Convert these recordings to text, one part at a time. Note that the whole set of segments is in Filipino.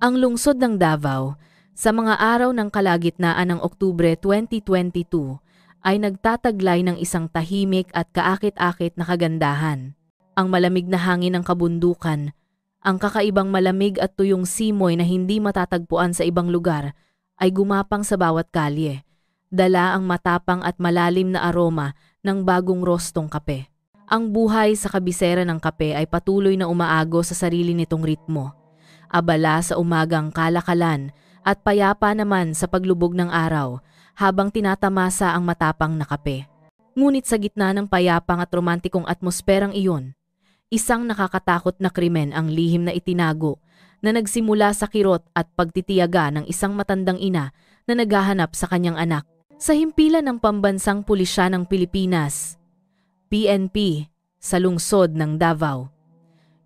Ang lungsod ng Davao, sa mga araw ng kalagitnaan ng Oktubre 2022, ay nagtataglay ng isang tahimik at kaakit-akit na kagandahan. Ang malamig na hangin ng kabundukan, ang kakaibang malamig at tuyong simoy na hindi matatagpuan sa ibang lugar, ay gumapang sa bawat kalye. Dala ang matapang at malalim na aroma ng bagong rostong kape. Ang buhay sa kabisera ng kape ay patuloy na umaago sa sarili nitong ritmo. Abala sa umagang kalakalan at payapa naman sa paglubog ng araw habang tinatamasa ang matapang na kape. Ngunit sa gitna ng payapang at romantikong atmosperang iyon, isang nakakatakot na krimen ang lihim na itinago na nagsimula sa kirot at pagtitiyaga ng isang matandang ina na naghahanap sa kanyang anak. Sa himpilan ng Pambansang Pulisya ng Pilipinas, PNP, sa lungsod ng Davao.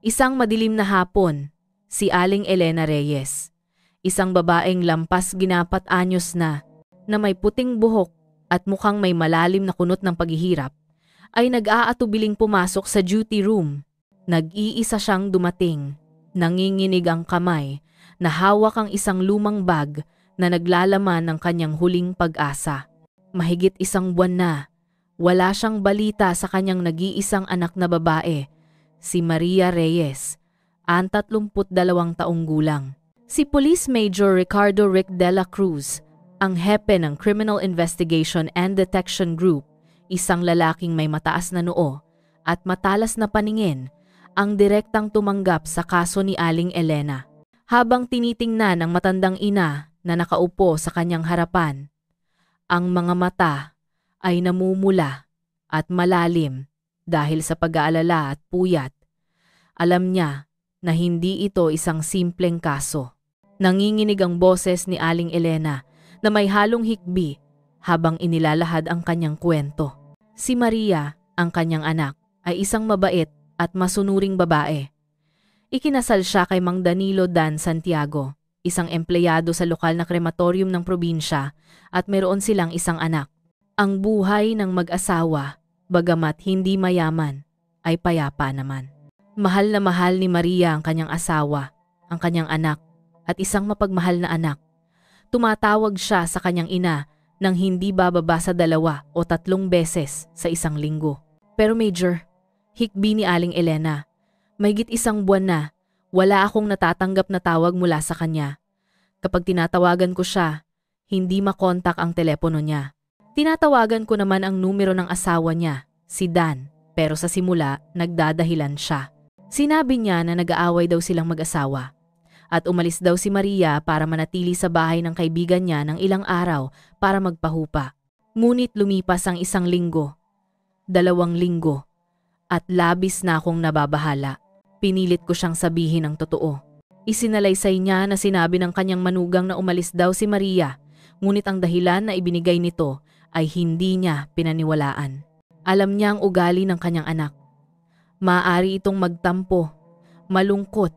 Isang madilim na hapon, si Aling Elena Reyes, isang babaeng lampas ginapat anyos na may puting buhok at mukhang may malalim na kunot ng paghihirap, ay nag-aatubiling pumasok sa duty room. Nag-iisa siyang dumating, nanginginig ang kamay, na hawak ang isang lumang bag na naglalaman ng kanyang huling pag-asa. Mahigit isang buwan na, wala siyang balita sa kanyang nag-iisang anak na babae, si Maria Reyes, ang 32 taong gulang. Si Police Major Ricardo Rick de la Cruz, ang hepe ng Criminal Investigation and Detection Group, isang lalaking may mataas na noo at matalas na paningin, ang direktang tumanggap sa kaso ni Aling Elena. Habang tinitingnan ng matandang ina na nakaupo sa kanyang harapan, ang mga mata ay namumula at malalim dahil sa pag-aalala at puyat. Alam niya na hindi ito isang simpleng kaso. Nanginginig ang boses ni Aling Elena na may halong hikbi habang inilalahad ang kanyang kwento. Si Maria, ang kanyang anak, ay isang mabait at masunuring babae. Ikinasal siya kay Mang Danilo Dan Santiago, isang empleyado sa lokal na krematorium ng probinsya, at meron silang isang anak. Ang buhay ng mag-asawa, bagamat hindi mayaman, ay payapa naman. Mahal na mahal ni Maria ang kanyang asawa, ang kanyang anak, at isang mapagmahal na anak. Tumatawag siya sa kanyang ina nang hindi bababa sa 2 o 3 beses sa isang linggo. Pero Major, hikbi ni Aling Elena, mahigit isang buwan na, wala akong natatanggap na tawag mula sa kanya. Kapag tinatawagan ko siya, hindi makontak ang telepono niya. Tinatawagan ko naman ang numero ng asawa niya, si Dan, pero sa simula, nagdadahilan siya. Sinabi niya na nag-aaway daw silang mag-asawa at umalis daw si Maria para manatili sa bahay ng kaibigan niya ng ilang araw para magpahupa. Ngunit lumipas ang 1 linggo, 2 linggo, at labis na akong nababahala. Pinilit ko siyang sabihin ang totoo. Isinalaysay niya na sinabi ng kanyang manugang na umalis daw si Maria, ngunit ang dahilan na ibinigay nito ay hindi niya pinaniwalaan. Alam niya ang ugali ng kanyang anak. Maaari itong magtampo, malungkot,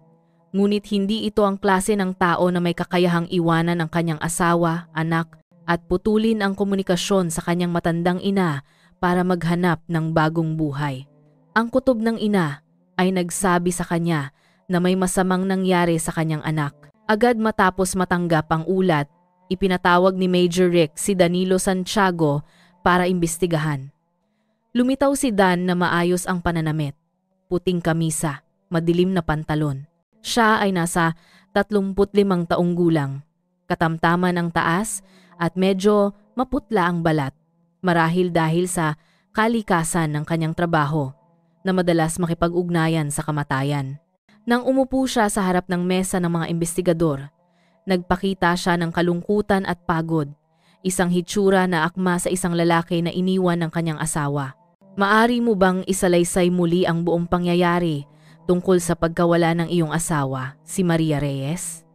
ngunit hindi ito ang klase ng tao na may kakayahang iwanan ang kanyang asawa, anak, at putulin ang komunikasyon sa kanyang matandang ina para maghanap ng bagong buhay. Ang kutob ng ina ay nagsabi sa kanya na may masamang nangyari sa kanyang anak. Agad matapos matanggap ang ulat, ipinatawag ni Major Rick si Danilo Santiago para imbestigahan. Lumitaw si Dan na maayos ang pananamit, puting kamisa, madilim na pantalon. Siya ay nasa 35 taong gulang, katamtaman ang taas at medyo maputla ang balat, marahil dahil sa kalikasan ng kanyang trabaho na madalas makipag-ugnayan sa kamatayan. Nang umupo siya sa harap ng mesa ng mga investigador, nagpakita siya ng kalungkutan at pagod, isang hitsura na akma sa isang lalaki na iniwan ng kanyang asawa. Maari mo bang isalaysay muli ang buong pangyayari tungkol sa pagkawala ng iyong asawa, si Maria Reyes?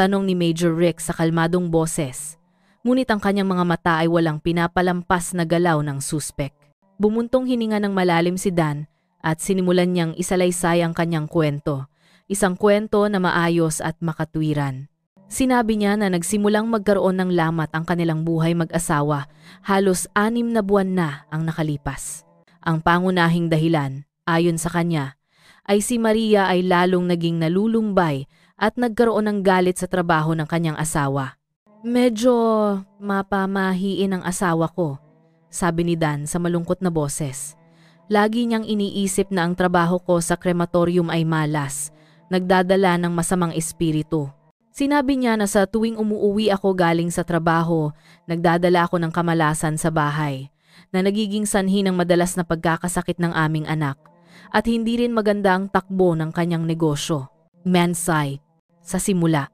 Tanong ni Major Rick sa kalmadong boses, ngunit ang kanyang mga mata ay walang pinapalampas na galaw ng suspek. Bumuntong hininga ng malalim si Dan at sinimulan niyang isalaysay ang kanyang kwento, isang kwento na maayos at makatwiran. Sinabi niya na nagsimulang magkaroon ng lamat ang kanilang buhay mag-asawa, halos 6 na buwan na ang nakalipas. Ang pangunahing dahilan, ayon sa kanya, ay si Maria ay lalong naging nalulumbay at nagkaroon ng galit sa trabaho ng kanyang asawa. Medyo mapamahiin ang asawa ko, sabi ni Dan sa malungkot na boses. Lagi niyang iniisip na ang trabaho ko sa krematorium ay malas, nagdadala ng masamang espiritu. Sinabi niya na sa tuwing umuuwi ako galing sa trabaho, nagdadala ako ng kamalasan sa bahay, na nagiging sanhi ng madalas na pagkakasakit ng aming anak, at hindi rin maganda ang takbo ng kanyang negosyo. Mansay, sa simula.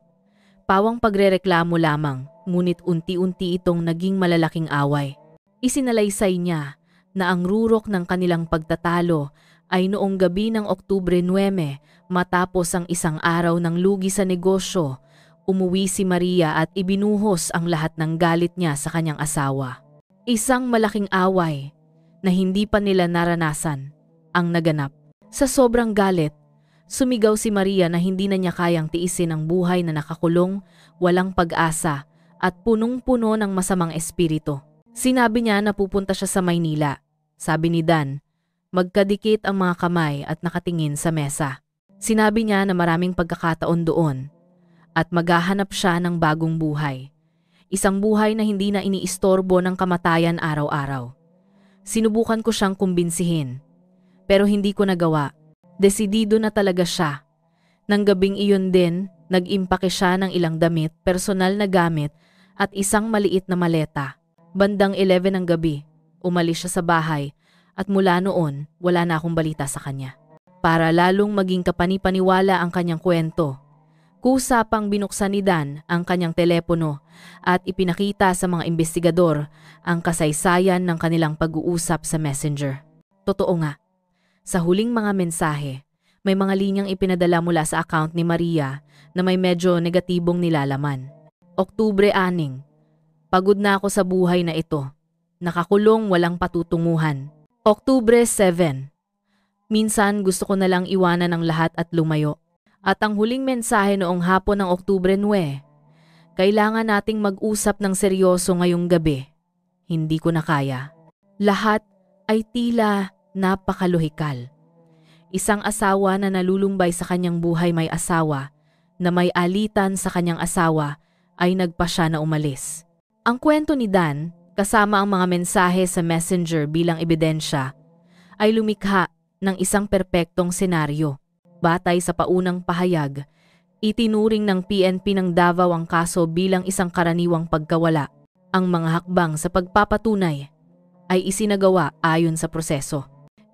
Pawang pagrereklamo lamang, ngunit unti-unti itong naging malalaking away. Isinalaysay niya na ang rurok ng kanilang pagtatalo ay noong gabi ng Oktubre 9 matapos ang isang araw ng lugi sa negosyo, umuwi si Maria at ibinuhos ang lahat ng galit niya sa kanyang asawa. Isang malaking away na hindi pa nila naranasan ang naganap. Sa sobrang galit, sumigaw si Maria na hindi na niya kayang tiisin ang buhay na nakakulong, walang pag-asa at punong-puno ng masamang espiritu. Sinabi niya na pupunta siya sa Maynila. Sabi ni Dan, magkadikit ang mga kamay at nakatingin sa mesa. Sinabi niya na maraming pagkakataon doon at maghahanap siya ng bagong buhay. Isang buhay na hindi na iniistorbo ng kamatayan araw-araw. Sinubukan ko siyang kumbinsihin, pero hindi ko nagawa. Desidido na talaga siya. Nang gabing iyon din, nag-impake siya ng ilang damit, personal na gamit at isang maliit na maleta. Bandang 11 ng gabi, umalis siya sa bahay at mula noon wala na akong balita sa kanya. Para lalong maging kapani-paniwala ang kanyang kwento, kusa pang binuksan ni Dan ang kanyang telepono at ipinakita sa mga investigador ang kasaysayan ng kanilang pag-uusap sa Messenger. Totoo nga. Sa huling mga mensahe, may mga linyang ipinadala mula sa account ni Maria na may medyo negatibong nilalaman. Oktubre 6. Pagod na ako sa buhay na ito. Nakakulong walang patutunguhan. Oktubre 7. Minsan gusto ko na lang iwanan ang lahat at lumayo. At ang huling mensahe noong hapon ng Oktubre 9. Kailangan nating mag-usap ng seryoso ngayong gabi. Hindi ko na kaya. Lahat ay tila napakalohikal. Isang asawa na nalulumbay sa kanyang buhay may asawa, na may alitan sa kanyang asawa, ay nagpa siya na umalis. Ang kwento ni Dan, kasama ang mga mensahe sa Messenger bilang ebidensya, ay lumikha ng isang perpektong senaryo. Batay sa paunang pahayag, itinuring ng PNP ng Davao ang kaso bilang isang karaniwang pagkawala. Ang mga hakbang sa pagpapatunay ay isinagawa ayon sa proseso.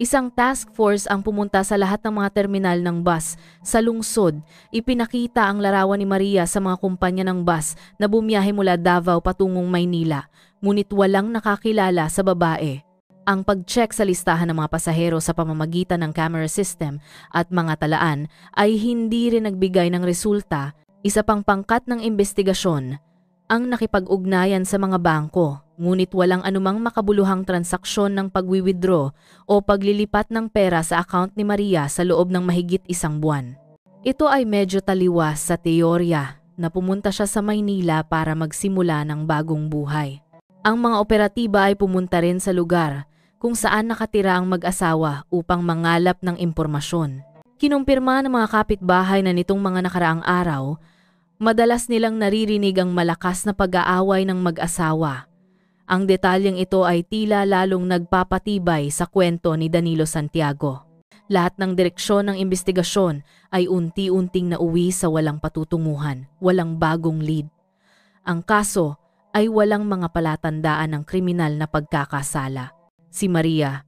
Isang task force ang pumunta sa lahat ng mga terminal ng bus sa lungsod. Ipinakita ang larawan ni Maria sa mga kumpanya ng bus na bumiyahe mula Davao patungong Maynila, ngunit walang nakakilala sa babae. Ang pag-check sa listahan ng mga pasahero sa pamamagitan ng camera system at mga talaan ay hindi rin nagbigay ng resulta. Isa pang pangkat ng investigasyon ang nakipag-ugnayan sa mga bangko, ngunit walang anumang makabuluhang transaksyon ng pagwi-withdraw o paglilipat ng pera sa account ni Maria sa loob ng mahigit isang buwan. Ito ay medyo taliwas sa teorya na pumunta siya sa Maynila para magsimula ng bagong buhay. Ang mga operatiba ay pumunta rin sa lugar kung saan nakatira ang mag-asawa upang mangalap ng impormasyon. Kinumpirma ng mga kapitbahay na nitong mga nakaraang araw, madalas nilang naririnig ang malakas na pag-aaway ng mag-asawa. Ang detalyeng ito ay tila lalong nagpapatibay sa kwento ni Danilo Santiago. Lahat ng direksyon ng investigasyon ay unti-unting nauwi sa walang patutunguhan, walang bagong lead. Ang kaso ay walang mga palatandaan ng kriminal na pagkakasala. Si Maria,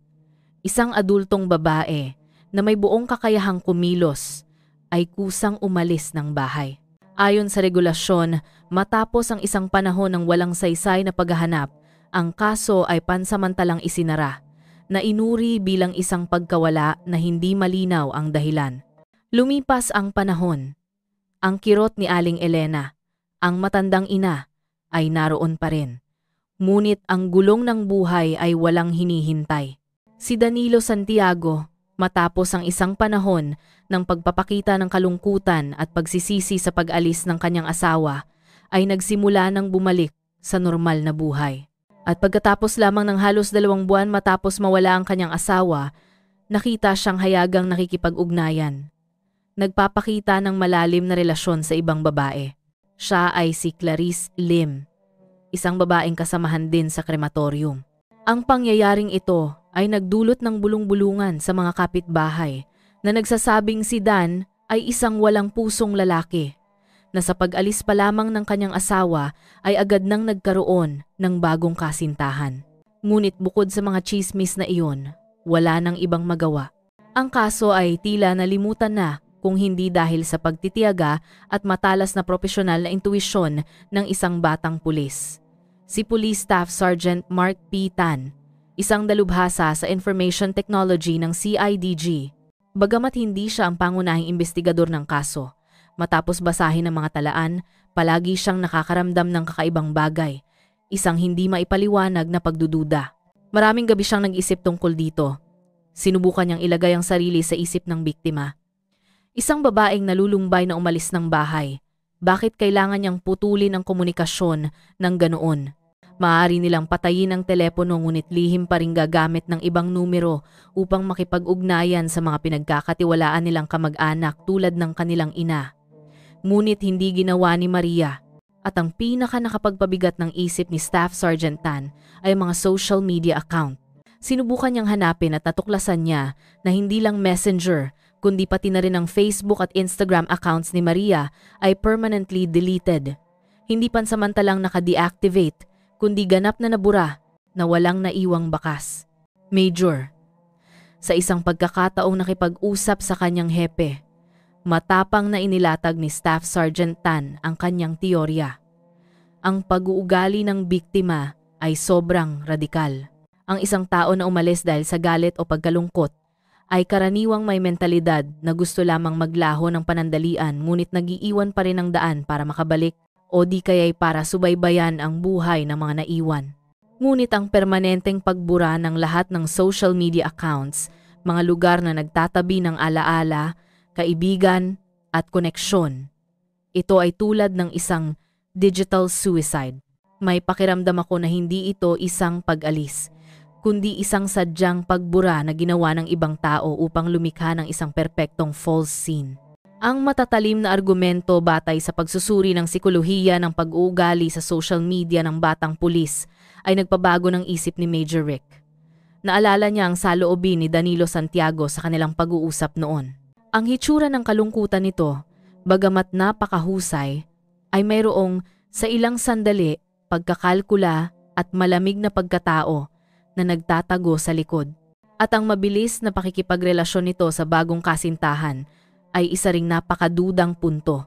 isang adultong babae na may buong kakayahang kumilos, ay kusang umalis ng bahay. Ayon sa regulasyon, matapos ang isang panahon ng walang saysay na paghahanap, ang kaso ay pansamantalang isinara, na inuri bilang isang pagkawala na hindi malinaw ang dahilan. Lumipas ang panahon. Ang kirot ni Aling Elena, ang matandang ina, ay naroon pa rin. Ngunit ang gulong ng buhay ay walang hinihintay. Si Danilo Santiago, matapos ang isang panahon ng pagpapakita ng kalungkutan at pagsisisi sa pag-alis ng kanyang asawa, ay nagsimula ng bumalik sa normal na buhay. At pagkatapos lamang ng halos 2 buwan matapos mawala ang kanyang asawa, nakita siyang hayagang nakikipag-ugnayan. nagpapakita ng malalim na relasyon sa ibang babae. Siya ay si Clarice Lim, isang babaeng kasamahan din sa krematorium. Ang pangyayaring ito ay nagdulot ng bulong-bulungan sa mga kapitbahay na nagsasabing si Dan ay isang walang pusong lalaki na sa pag-alis pa lamang ng kanyang asawa ay agad nang nagkaroon ng bagong kasintahan. Ngunit bukod sa mga chismis na iyon, wala nang ibang magawa. Ang kaso ay tila nalimutan na kung hindi dahil sa pagtitiyaga at matalas na profesional na intuisyon ng isang batang pulis. Si Police Staff Sergeant Mark P. Tan, isang dalubhasa sa Information Technology ng CIDG. Bagamat hindi siya ang pangunahing investigador ng kaso, matapos basahin ang mga talaan, palagi siyang nakakaramdam ng kakaibang bagay, isang hindi maipaliwanag na pagdududa. Maraming gabi siyang nag-isip tungkol dito. Sinubukan niyang ilagay ang sarili sa isip ng biktima. Isang babaeng nalulumbay na umalis ng bahay. Bakit kailangan niyang putulin ang komunikasyon ng ganoon? Maaari nilang patayin ang telepono ngunit lihim pa rin gagamit ng ibang numero upang makipag-ugnayan sa mga pinagkakatiwalaan nilang kamag-anak tulad ng kanilang ina. Ngunit hindi ginawa ni Maria. At ang pinaka nakapagpabigat ng isip ni Staff Sergeant Tan ay mga social media account. Sinubukan niyang hanapin at natuklasan niya na hindi lang Messenger, kundi pati na rin ang Facebook at Instagram accounts ni Maria ay permanently deleted. Hindi pansamantalang naka-deactivate, kundi ganap na nabura na walang naiwang bakas. Major. Sa isang pagkakataong nakipag-usap sa kanyang hepe, matapang na inilatag ni Staff Sergeant Tan ang kanyang teorya. Ang pag-uugali ng biktima ay sobrang radikal. Ang isang tao na umalis dahil sa galit o pagkalungkot ay karaniwang may mentalidad na gusto lamang maglaho ng panandalian ngunit nagiiwan pa rin ng daan para makabalik o di kaya'y para subaybayan ang buhay ng mga naiwan. Ngunit ang permanenteng pagbura ng lahat ng social media accounts, mga lugar na nagtatabi ng alaala, kaibigan at koneksyon, ito ay tulad ng isang digital suicide. May pakiramdam ako na hindi ito isang pag-alis, kundi isang sadyang pagbura na ginawa ng ibang tao upang lumikha ng isang perpektong false scene. Ang matatalim na argumento batay sa pagsusuri ng sikolohiya ng pag-uugali sa social media ng batang pulis ay nagpabago ng isip ni Major Rick. Naalala niya ang saloobin ni Danilo Santiago sa kanilang pag-uusap noon. Ang hitsura ng kalungkutan nito, bagamat napakahusay, ay mayroong sa ilang sandali, pagkakalkula at malamig na pagkatao na nagtatago sa likod. At ang mabilis na pakikipagrelasyon nito sa bagong kasintahan ay isa ring napakadudang punto.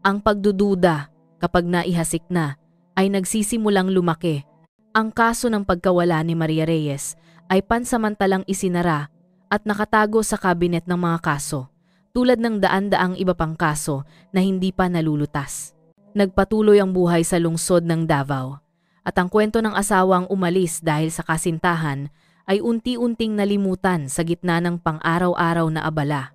Ang pagdududa, kapag naihasik na, ay nagsisimulang lumaki. Ang kaso ng pagkawala ni Maria Reyes ay pansamantalang isinara at nakatago sa kabinet ng mga kaso, tulad ng daan-daang iba pang kaso na hindi pa nalulutas. Nagpatuloy ang buhay sa lungsod ng Davao. At ang kwento ng asawang umalis dahil sa kasintahan ay unti-unting nalimutan sa gitna ng pang-araw-araw na abala.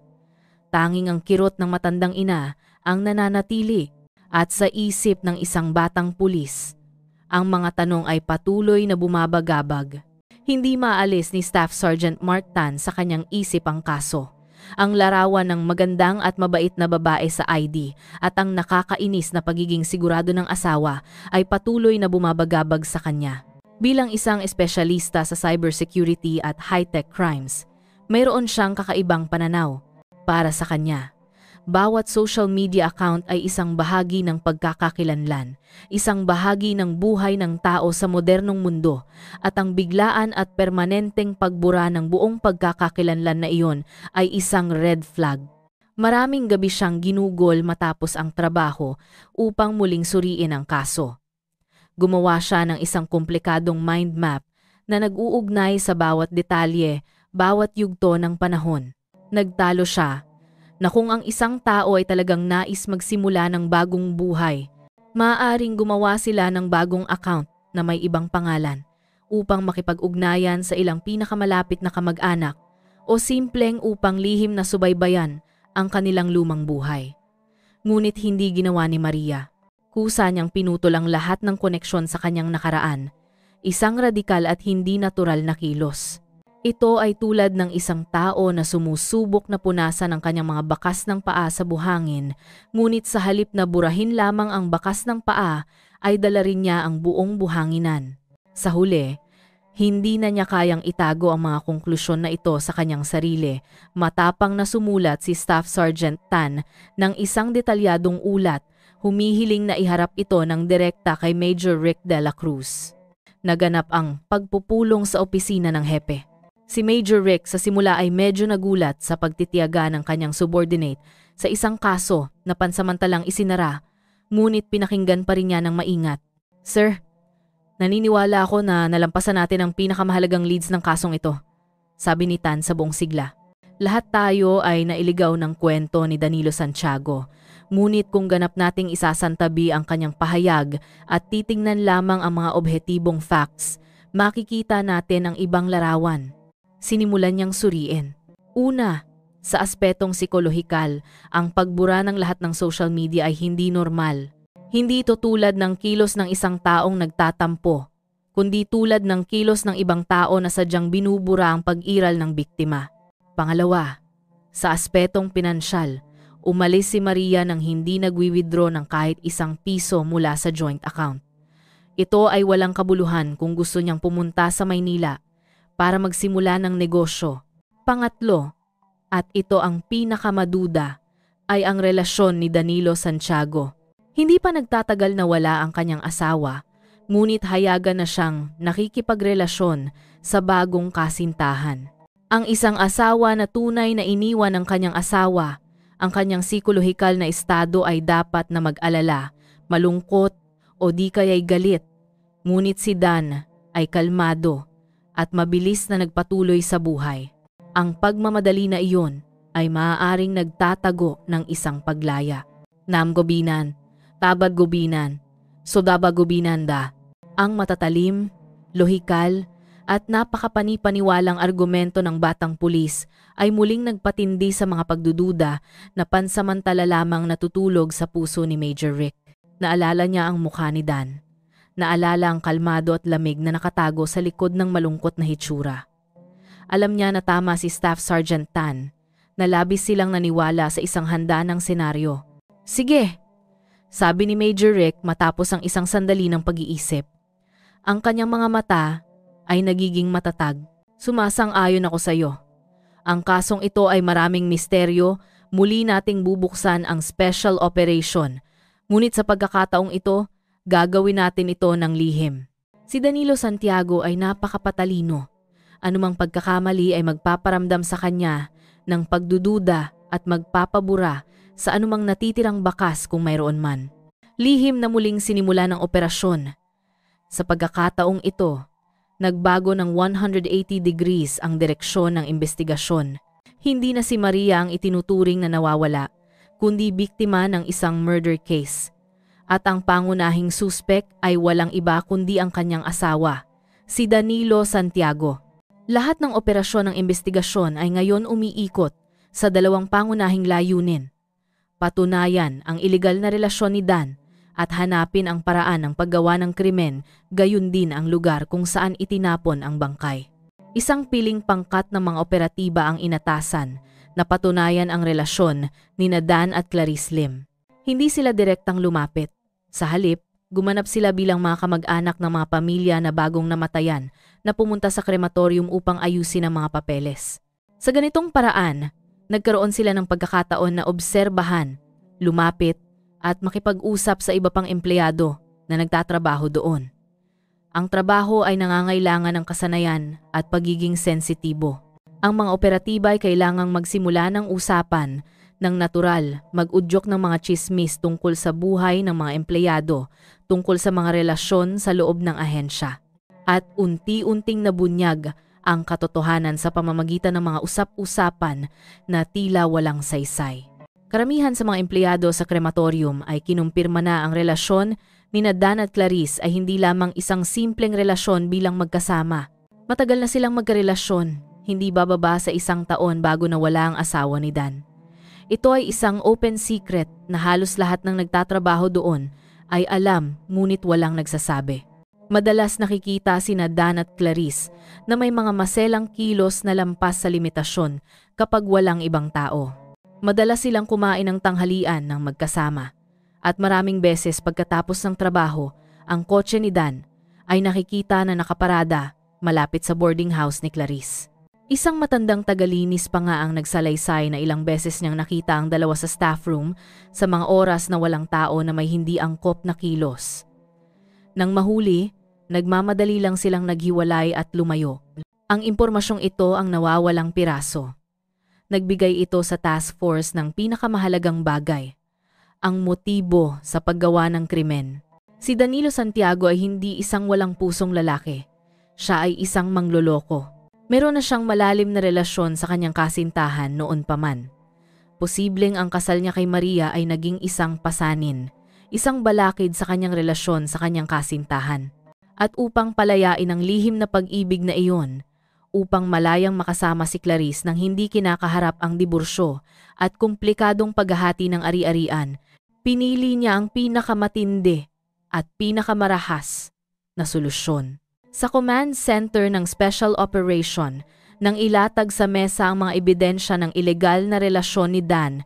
Tanging ang kirot ng matandang ina ang nananatili at sa isip ng isang batang pulis. Ang mga tanong ay patuloy na bumabagabag. Hindi maalis ni Staff Sergeant Mark Tan sa kanyang isip ang kaso. Ang larawan ng magandang at mabait na babae sa ID at ang nakakainis na pagiging sigurado ng asawa ay patuloy na bumabagabag sa kanya. Bilang isang espesyalista sa cybersecurity at high-tech crimes, mayroon siyang kakaibang pananaw. Para sa kanya, bawat social media account ay isang bahagi ng pagkakakilanlan, isang bahagi ng buhay ng tao sa modernong mundo, at ang biglaan at permanenteng pagbura ng buong pagkakakilanlan na iyon ay isang red flag. Maraming gabi siyang ginugol matapos ang trabaho upang muling suriin ang kaso. Gumawa siya ng isang komplikadong mind map na nag-uugnay sa bawat detalye, bawat yugto ng panahon. Nagtalo siya na kung ang isang tao ay talagang nais magsimula ng bagong buhay, maaaring gumawa sila ng bagong account na may ibang pangalan upang makipag-ugnayan sa ilang pinakamalapit na kamag-anak o simpleng upang lihim na subaybayan ang kanilang lumang buhay. Ngunit hindi ginawa ni Maria. Kusa niyang pinutol ang lahat ng koneksyon sa kanyang nakaraan, isang radikal at hindi natural na kilos. Ito ay tulad ng isang tao na sumusubok na punasan ang kanyang mga bakas ng paa sa buhangin, ngunit sa halip na burahin lamang ang bakas ng paa, ay dala rin niya ang buong buhanginan. Sa huli, hindi na niya kayang itago ang mga konklusyon na ito sa kanyang sarili. Matapang na sumulat si Staff Sergeant Tan ng isang detalyadong ulat, humihiling na iharap ito ng direkta kay Major Rick de la Cruz. Naganap ang pagpupulong sa opisina ng hepe. Si Major Rick sa simula ay medyo nagulat sa pagtitiyaga ng kanyang subordinate sa isang kaso na pansamantalang isinara, ngunit pinakinggan pa rin niya ng maingat. "Sir, naniniwala ako na nalampasan natin ang pinakamahalagang leads ng kasong ito," sabi ni Tan sa buong sigla. Lahat tayo ay nailigaw ng kwento ni Danilo Santiago, ngunit kung ganap nating isasantabi ang kanyang pahayag at titingnan lamang ang mga objetibong facts, makikita natin ang ibang larawan. Sinimulan niyang suriin. Una, sa aspetong psikolohikal, ang pagbura ng lahat ng social media ay hindi normal. Hindi ito tulad ng kilos ng isang taong nagtatampo, kundi tulad ng kilos ng ibang tao na sadyang binubura ang pag-iral ng biktima. Pangalawa, sa aspetong pinansyal, umalis si Maria nang hindi nagwi-withdraw ng kahit isang piso mula sa joint account. Ito ay walang kabuluhan kung gusto niyang pumunta sa Maynila para magsimula ng negosyo. Pangatlo, at ito ang pinakamaduda, ay ang relasyon ni Danilo Santiago. Hindi pa nagtatagal na wala ang kanyang asawa, ngunit hayagan na siyang nakikipagrelasyon sa bagong kasintahan. Ang isang asawa na tunay na iniwan ng kanyang asawa, ang kanyang psikolohikal na estado ay dapat na mag-alala, malungkot o di kaya'y galit. Ngunit si Dan ay kalmado at mabilis na nagpatuloy sa buhay. Ang pagmamadali na iyon ay maaaring nagtatago ng isang paglaya. Namgobinan, tabaggobinan, sodabagobinan da. Ang matatalim, lohikal, at napakapani-paniwalang argumento ng batang pulis ay muling nagpatindi sa mga pagdududa na pansamantala lamang natutulog sa puso ni Major Rick. Naalala niya ang mukha ni Dan. Naalala ang kalmado at lamig na nakatago sa likod ng malungkot na hitsura. Alam niya na tama si Staff Sergeant Tan, na labis silang naniwala sa isang handa ng senaryo. "Sige," sabi ni Major Rick matapos ang isang sandali ng pag-iisip. Ang kanyang mga mata ay nagiging matatag. "Sumasang-ayon ako sa iyo. Ang kasong ito ay maraming misteryo, muli nating bubuksan ang special operation. Ngunit sa pagkakataong ito, gagawin natin ito ng lihim." Si Danilo Santiago ay napakapatalino. Anumang pagkakamali ay magpaparamdam sa kanya ng pagdududa at magpapabura sa anumang natitirang bakas kung mayroon man. Lihim na muling sinimula ng operasyon. Sa pagkakataong ito, nagbago ng 180 degrees ang direksyon ng investigasyon. Hindi na si Maria ang itinuturing na nawawala, kundi biktima ng isang murder case. At ang pangunahing suspek ay walang iba kundi ang kanyang asawa, si Danilo Santiago. Lahat ng operasyon ng investigasyon ay ngayon umiikot sa dalawang pangunahing layunin. Patunayan ang ilegal na relasyon ni Dan at hanapin ang paraan ng paggawa ng krimen, gayon din ang lugar kung saan itinapon ang bangkay. Isang piling pangkat ng mga operatiba ang inatasan na patunayan ang relasyon ni Dan at Clarice Lim. Hindi sila direktang lumapit. Sa halip, gumanap sila bilang mga kamag-anak ng mga pamilya na bagong namatayan na pumunta sa krematorium upang ayusin ang mga papeles. Sa ganitong paraan, nagkaroon sila ng pagkakataon na obserbahan, lumapit at makipag-usap sa iba pang empleyado na nagtatrabaho doon. Ang trabaho ay nangangailangan ng kasanayan at pagiging sensitibo. Ang mga operatiba ay kailangang magsimula ng usapan ng natural, mag-udyok ng mga chismis tungkol sa buhay ng mga empleyado, tungkol sa mga relasyon sa loob ng ahensya. At unti-unting nabunyag ang katotohanan sa pamamagitan ng mga usap-usapan na tila walang saysay. Karamihan sa mga empleyado sa krematorium ay kinumpirma na ang relasyon ni Dan at Clarice ay hindi lamang isang simpleng relasyon bilang magkasama. Matagal na silang magkarelasyon, hindi bababa sa 1 taon bago nawala ang asawa ni Dan. Ito ay isang open secret na halos lahat ng nagtatrabaho doon ay alam ngunit walang nagsasabi. Madalas nakikita sina Dan at Clarice na may mga maselang kilos na lampas sa limitasyon kapag walang ibang tao. Madalas silang kumain ng tanghalian ng magkasama. At maraming beses pagkatapos ng trabaho, ang kotse ni Dan ay nakikita na nakaparada malapit sa boarding house ni Clarice. Isang matandang tagalinis pa nga ang nagsalaysay na ilang beses niyang nakita ang dalawa sa staff room sa mga oras na walang tao na may hindi angkop na kilos. Nang mahuli, nagmamadali lang silang naghiwalay at lumayo. Ang impormasyong ito ang nawawalang piraso. Nagbigay ito sa task force ng pinakamahalagang bagay, ang motibo sa paggawa ng krimen. Si Danilo Santiago ay hindi isang walang pusong lalaki. Siya ay isang mangloloko. Meron na siyang malalim na relasyon sa kanyang kasintahan noon pa man. Posibleng ang kasal niya kay Maria ay naging isang pasanin, isang balakid sa kanyang relasyon sa kanyang kasintahan. At upang palayain ang lihim na pag-ibig na iyon, upang malayang makasama si Clarice nang hindi kinakaharap ang diborsyo at komplikadong paghahati ng ari-arian, pinili niya ang pinakamatindi at pinakamarahas na solusyon. Sa command center ng Special Operation, nang ilatag sa mesa ang mga ebidensya ng ilegal na relasyon ni Dan,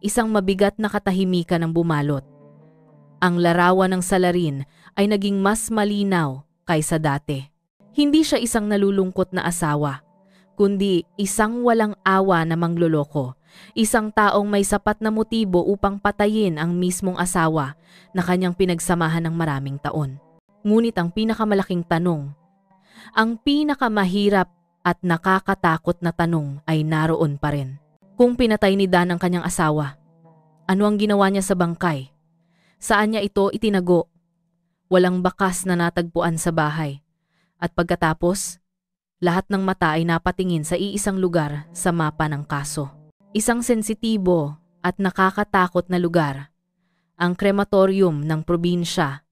isang mabigat na katahimikan ang bumalot. Ang larawan ng salarin ay naging mas malinaw kaysa dati. Hindi siya isang nalulungkot na asawa, kundi isang walang awa na mangloloko. Isang taong may sapat na motibo upang patayin ang mismong asawa na kanyang pinagsamahan ng maraming taon. Ngunit ang pinakamalaking tanong, ang pinakamahirap at nakakatakot na tanong ay naroon pa rin. Kung pinatay ni Dan ang kanyang asawa, ano ang ginawa niya sa bangkay? Saan niya ito itinago? Walang bakas na natagpuan sa bahay. At pagkatapos, lahat ng mata ay napatingin sa iisang lugar sa mapa ng kaso. Isang sensitibo at nakakatakot na lugar, ang krematorium ng probinsya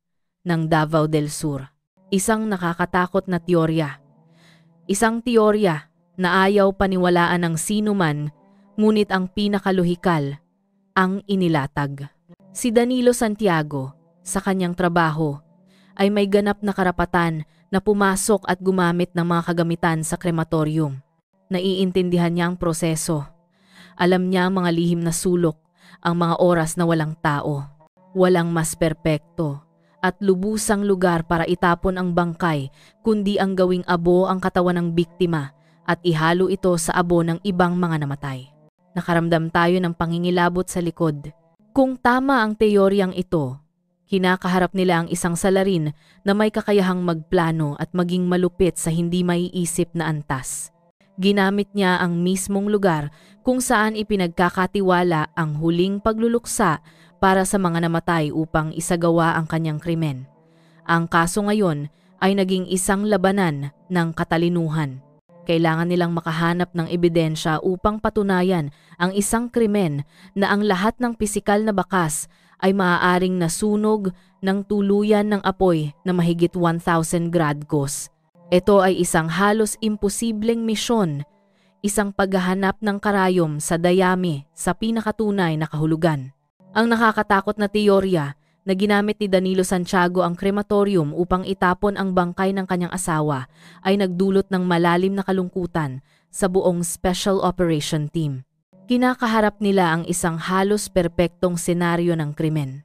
ng Davao del Sur. Isang nakakatakot na teorya. Isang teorya na ayaw paniwalaan ng sino man, ngunit ang pinakalohikal ang inilatag. Si Danilo Santiago, sa kanyang trabaho, ay may ganap na karapatan na pumasok at gumamit ng mga kagamitan sa krematorium. Naiintindihan niya ang proseso. Alam niya ang mga lihim na sulok, ang mga oras na walang tao. Walang mas perpekto at lubusang lugar para itapon ang bangkay, kundi ang gawing abo ang katawan ng biktima at ihalo ito sa abo ng ibang mga namatay. Nakaramdam tayo ng pangingilabot sa likod. Kung tama ang teoryang ito, kinakaharap nila ang isang salarin na may kakayahang magplano at maging malupit sa hindi maiisip na antas. Ginamit niya ang mismong lugar kung saan ipinagkakatiwala ang huling pagluluksa para sa mga namatay upang isagawa ang kanyang krimen. Ang kaso ngayon ay naging isang labanan ng katalinuhan. Kailangan nilang makahanap ng ebidensya upang patunayan ang isang krimen na ang lahat ng pisikal na bakas ay maaaring nasunog ng tuluyan ng apoy na mahigit 1,000 gradkos. Ito ay isang halos imposibleng misyon, isang paghahanap ng karayom sa dayami sa pinakatunay na kahulugan. Ang nakakatakot na teorya na ginamit ni Danilo Santiago ang krematorium upang itapon ang bangkay ng kanyang asawa ay nagdulot ng malalim na kalungkutan sa buong Special Operation Team. Kinakaharap nila ang isang halos perpektong senaryo ng krimen.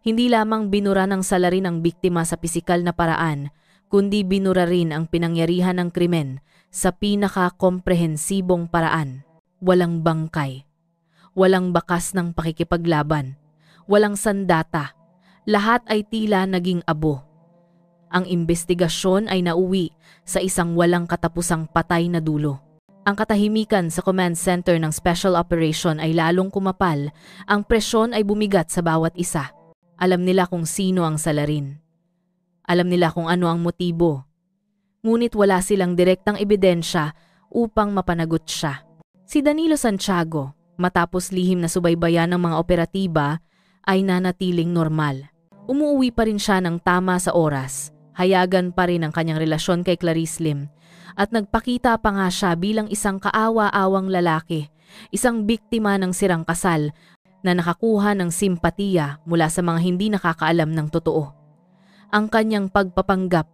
Hindi lamang binura ng salarin ang biktima sa pisikal na paraan, kundi binura rin ang pinangyarihan ng krimen sa pinaka-komprehensibong paraan. Walang bangkay, walang bakas ng pakikipaglaban, walang sandata. Lahat ay tila naging abo. Ang investigasyon ay nauwi sa isang walang katapusang patay na dulo. Ang katahimikan sa command center ng Special Operation ay lalong kumapal, ang presyon ay bumigat sa bawat isa. Alam nila kung sino ang salarin. Alam nila kung ano ang motibo. Ngunit wala silang direktang ebidensya upang mapanagot siya. Si Danilo Santiago, matapos lihim na subaybayan ng mga operatiba, ay nanatiling normal. Umuuwi pa rin siya ng tama sa oras, hayagan pa rin ang kanyang relasyon kay Clarice Lim, at nagpakita pa nga siya bilang isang kaawa-awang lalaki, isang biktima ng sirang kasal na nakakuha ng simpatiya mula sa mga hindi nakakaalam ng totoo. Ang kanyang pagpapanggap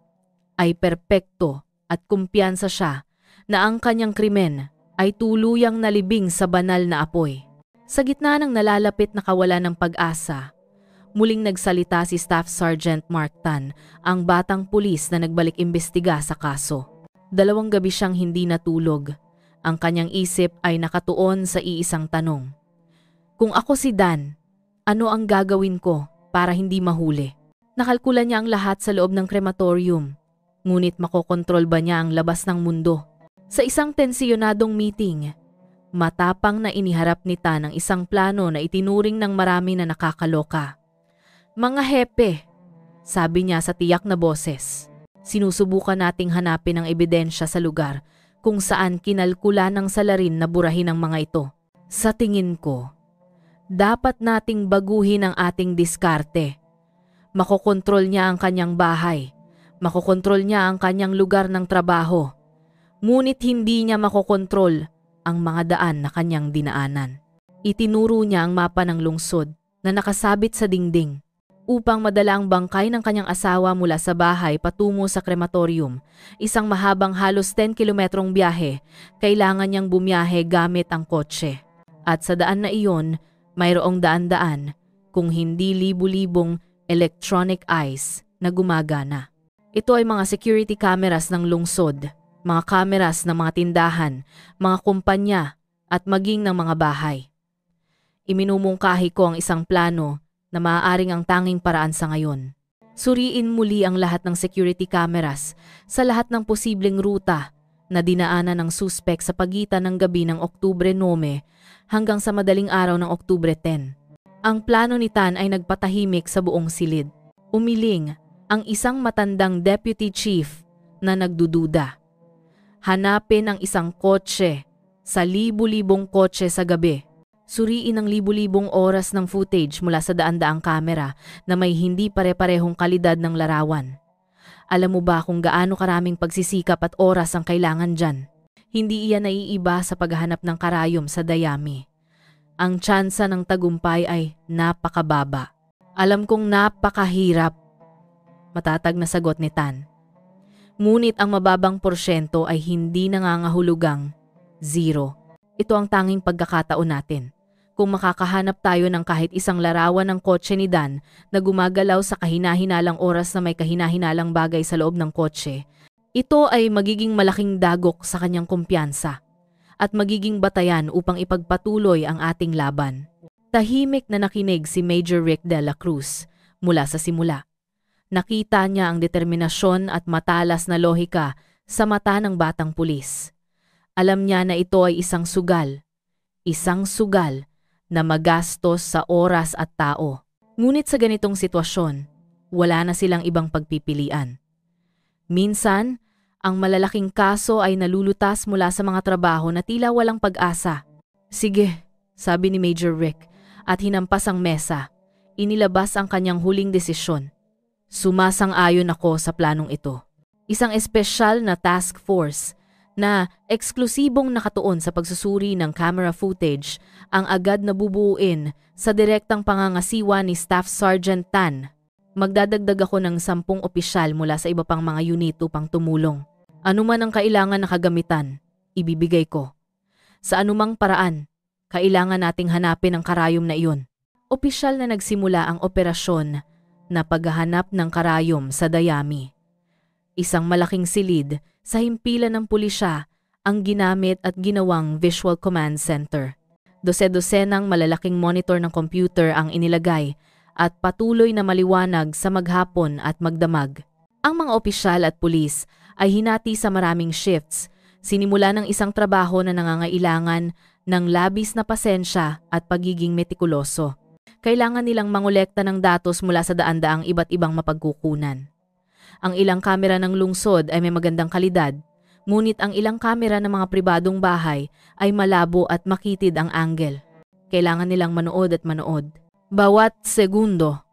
ay perpekto at kumpiyansa siya na ang kanyang krimen ay tuluyang nalibing sa banal na apoy. Sa gitna ng nalalapit na kawalan ng pag-asa, muling nagsalita si Staff Sergeant Mark Tan, ang batang pulis na nagbalik imbestiga sa kaso. 2 gabi siyang hindi natulog. Ang kanyang isip ay nakatuon sa iisang tanong. Kung ako si Dan, ano ang gagawin ko para hindi mahuli? Nakalkula niya ang lahat sa loob ng krematorium. Ngunit makokontrol ba niya ang labas ng mundo? Sa isang tensyonadong meeting, matapang na iniharap ni Tan ang isang plano na itinuring ng marami na nakakaloka. Mga hepe, sabi niya sa tiyak na boses, sinusubukan nating hanapin ang ebidensya sa lugar kung saan kinalkula ng salarin na burahin ang mga ito. Sa tingin ko, dapat nating baguhin ang ating diskarte. Makokontrol niya ang kanyang bahay. Makokontrol niya ang kanyang lugar ng trabaho. Ngunit hindi niya makokontrol ang mga daan na kanyang dinaanan. Itinuro niya ang mapa ng lungsod na nakasabit sa dingding. Upang madala ang bangkay ng kanyang asawa mula sa bahay patungo sa krematorium, isang mahabang halos 10 kilometrong biyahe, kailangan niyang bumiyahe gamit ang kotse. At sa daan na iyon, mayroong daan-daan, kung hindi libu-libong electronic eyes na gumagana. Ito ay mga security cameras ng lungsod, mga cameras ng mga tindahan, mga kumpanya at maging ng mga bahay. Iminumungkahi ko ang isang plano na maaaring ang tanging paraan sa ngayon. Suriin muli ang lahat ng security cameras sa lahat ng posibleng ruta na dinaanan ng suspek sa pagitan ng gabi ng Oktubre 9 hanggang sa madaling araw ng Oktubre 10. Ang plano ni Tan ay nagpatahimik sa buong silid. Umiling ang isang matandang deputy chief na nagdududa. Hanapin ang isang kotse sa libu-libong kotse sa gabi. Suriin ang libu-libong oras ng footage mula sa daan-daang kamera na may hindi pare-parehong kalidad ng larawan. Alam mo ba kung gaano karaming pagsisikap at oras ang kailangan dyan? Hindi iyan naiiba sa paghahanap ng karayom sa dayami. Ang tsansa ng tagumpay ay napakababa. Alam kong napakahirap. Matatag na sagot ni Tan. Ngunit ang mababang porsyento ay hindi nangangahulugang 0. Ito ang tanging pagkakataon natin. Kung makakahanap tayo ng kahit isang larawan ng kotse ni Dan na gumagalaw sa kahinahinalang oras na may kahinahinalang bagay sa loob ng kotse, ito ay magiging malaking dagok sa kanyang kumpiyansa at magiging batayan upang ipagpatuloy ang ating laban. Tahimik na nakinig si Major Rick de la Cruz mula sa simula. Nakita niya ang determinasyon at matalas na lohika sa mata ng batang pulis. Alam niya na ito ay isang sugal na magastos sa oras at tao. Ngunit sa ganitong sitwasyon, wala na silang ibang pagpipilian. Minsan, ang malalaking kaso ay nalulutas mula sa mga trabaho na tila walang pag-asa. Sige, sabi ni Major Rick at hinampas ang mesa. Inilabas ang kanyang huling desisyon. Sumasang-ayon ako sa planong ito. Isang espesyal na task force na eksklusibong nakatuon sa pagsusuri ng camera footage ang agad na bubuuin sa direktang pangangasiwa ni Staff Sergeant Tan. Magdadagdag ako ng 10 opisyal mula sa iba pang mga unit upang tumulong. Ano man ang kailangan na kagamitan, ibibigay ko. Sa anumang paraan, kailangan nating hanapin ang karayom na iyon. Opisyal na nagsimula ang operasyon na paghahanap ng karayom sa dayami. Isang malaking silid sa himpilan ng pulisya ang ginamit at ginawang Visual Command Center. Dose-dosenang malalaking monitor ng computer ang inilagay at patuloy na maliwanag sa maghapon at magdamag. Ang mga opisyal at pulis ay hinati sa maraming shifts, sinimula ng isang trabaho na nangangailangan ng labis na pasensya at pagiging metikuloso. Kailangan nilang mangolekta ng datos mula sa daan-daang iba't ibang mapagkukunan. Ang ilang kamera ng lungsod ay may magandang kalidad, ngunit ang ilang kamera ng mga pribadong bahay ay malabo at makitid ang angle. Kailangan nilang manood at manood. Bawat segundo,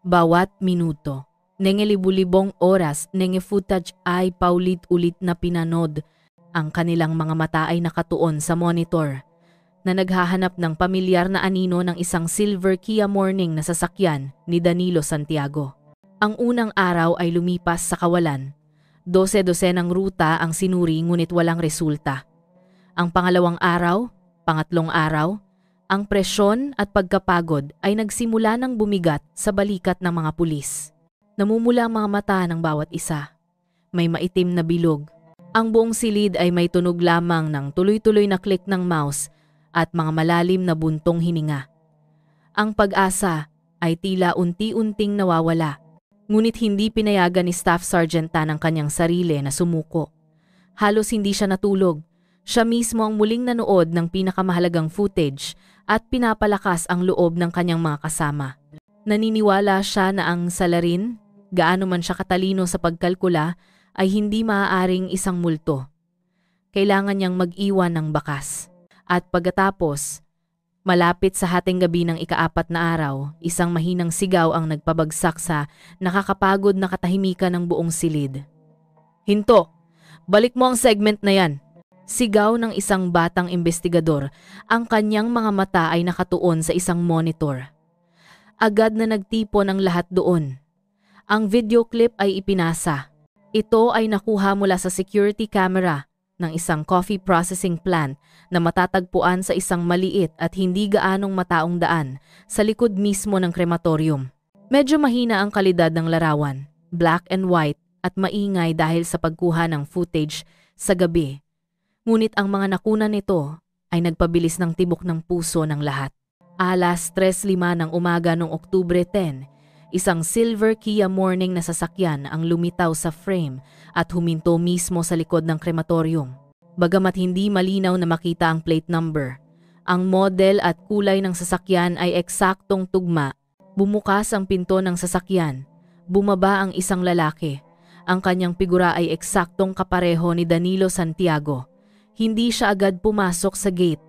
bawat minuto, nengelibu-libong oras, footage ay paulit-ulit na pinanood. Ang kanilang mga mata ay nakatuon sa monitor na naghahanap ng pamilyar na anino ng isang silver Kia Morning na sasakyan ni Danilo Santiago. Ang unang araw ay lumipas sa kawalan. 12-12 ng ruta ang sinuri ngunit walang resulta. Ang pangalawang araw, pangatlong araw, ang presyon at pagkapagod ay nagsimula ng bumigat sa balikat ng mga pulis. Namumula ang mga mata ng bawat isa. May maitim na bilog. Ang buong silid ay may tunog lamang ng tuloy-tuloy na click ng mouse at mga malalim na buntong hininga. Ang pag-asa ay tila unti-unting nawawala. Ngunit hindi pinayagan ni Staff Sergeant Tan ang kanyang sarili na sumuko. Halos hindi siya natulog. Siya mismo ang muling nanood ng pinakamahalagang footage at pinapalakas ang loob ng kanyang mga kasama. Naniniwala siya na ang salarin, gaano man siya katalino sa pagkalkula, ay hindi maaaring isang multo. Kailangan niyang mag-iwan ng bakas. At pagkatapos, malapit sa hating gabi ng ika-4 na araw, isang mahinang sigaw ang nagpabagsak sa nakakapagod na katahimikan ng buong silid. "Hinto! Balik mo ang segment na yan!" Sigaw ng isang batang investigador. Ang kanyang mga mata ay nakatuon sa isang monitor. Agad na nagtipon ang lahat doon. Ang video clip ay ipinasa. Ito ay nakuha mula sa security camera ng isang coffee processing plant na matatagpuan sa isang maliit at hindi gaanong mataong daan sa likod mismo ng krematorium. Medyo mahina ang kalidad ng larawan, black and white at maingay dahil sa pagkuha ng footage sa gabi. Ngunit ang mga nakunan nito ay nagpabilis ng tibok ng puso ng lahat. 3:05 ng umaga noong Oktubre 10, isang silver Kia Morning na sasakyan ang lumitaw sa frame at huminto mismo sa likod ng krematorium. Bagamat hindi malinaw na makita ang plate number, ang model at kulay ng sasakyan ay eksaktong tugma. Bumukas ang pinto ng sasakyan. Bumaba ang isang lalaki. Ang kanyang figura ay eksaktong kapareho ni Danilo Santiago. Hindi siya agad pumasok sa gate.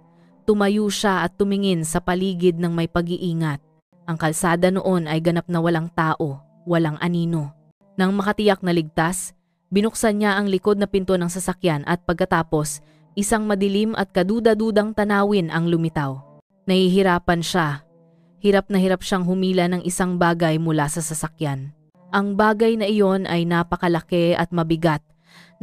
Tumayo siya at tumingin sa paligid ng may pag-iingat. Ang kalsada noon ay ganap na walang tao, walang anino. Nang makatiyak na ligtas, binuksan niya ang likod na pinto ng sasakyan at pagkatapos, isang madilim at kaduda-dudang tanawin ang lumitaw. Nahihirapan siya. Hirap na hirap siyang humila ng isang bagay mula sa sasakyan. Ang bagay na iyon ay napakalaki at mabigat.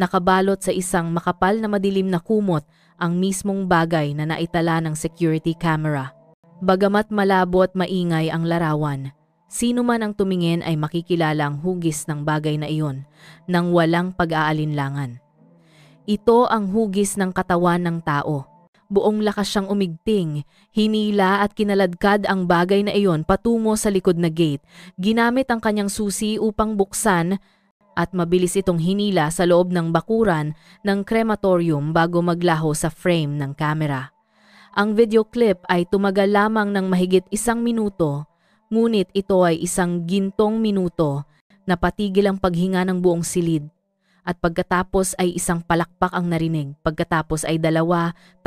Nakabalot sa isang makapal na madilim na kumot ang mismong bagay na naitala ng security camera. Bagamat malabo at maingay ang larawan, sino man ang tumingin ay makikilala ang hugis ng bagay na iyon nang walang pag-aalinlangan. Ito ang hugis ng katawan ng tao. Buong lakas siyang umigting, hinila at kinaladkad ang bagay na iyon patungo sa likod na gate. Ginamit ang kanyang susi upang buksan at mabilis itong hinila sa loob ng bakuran ng krematorium bago maglaho sa frame ng kamera. Ang video clip ay tumagal lamang ng mahigit 1 minuto, ngunit ito ay isang gintong minuto na patigil ang paghinga ng buong silid. At pagkatapos ay isang palakpak ang narinig, pagkatapos ay 2,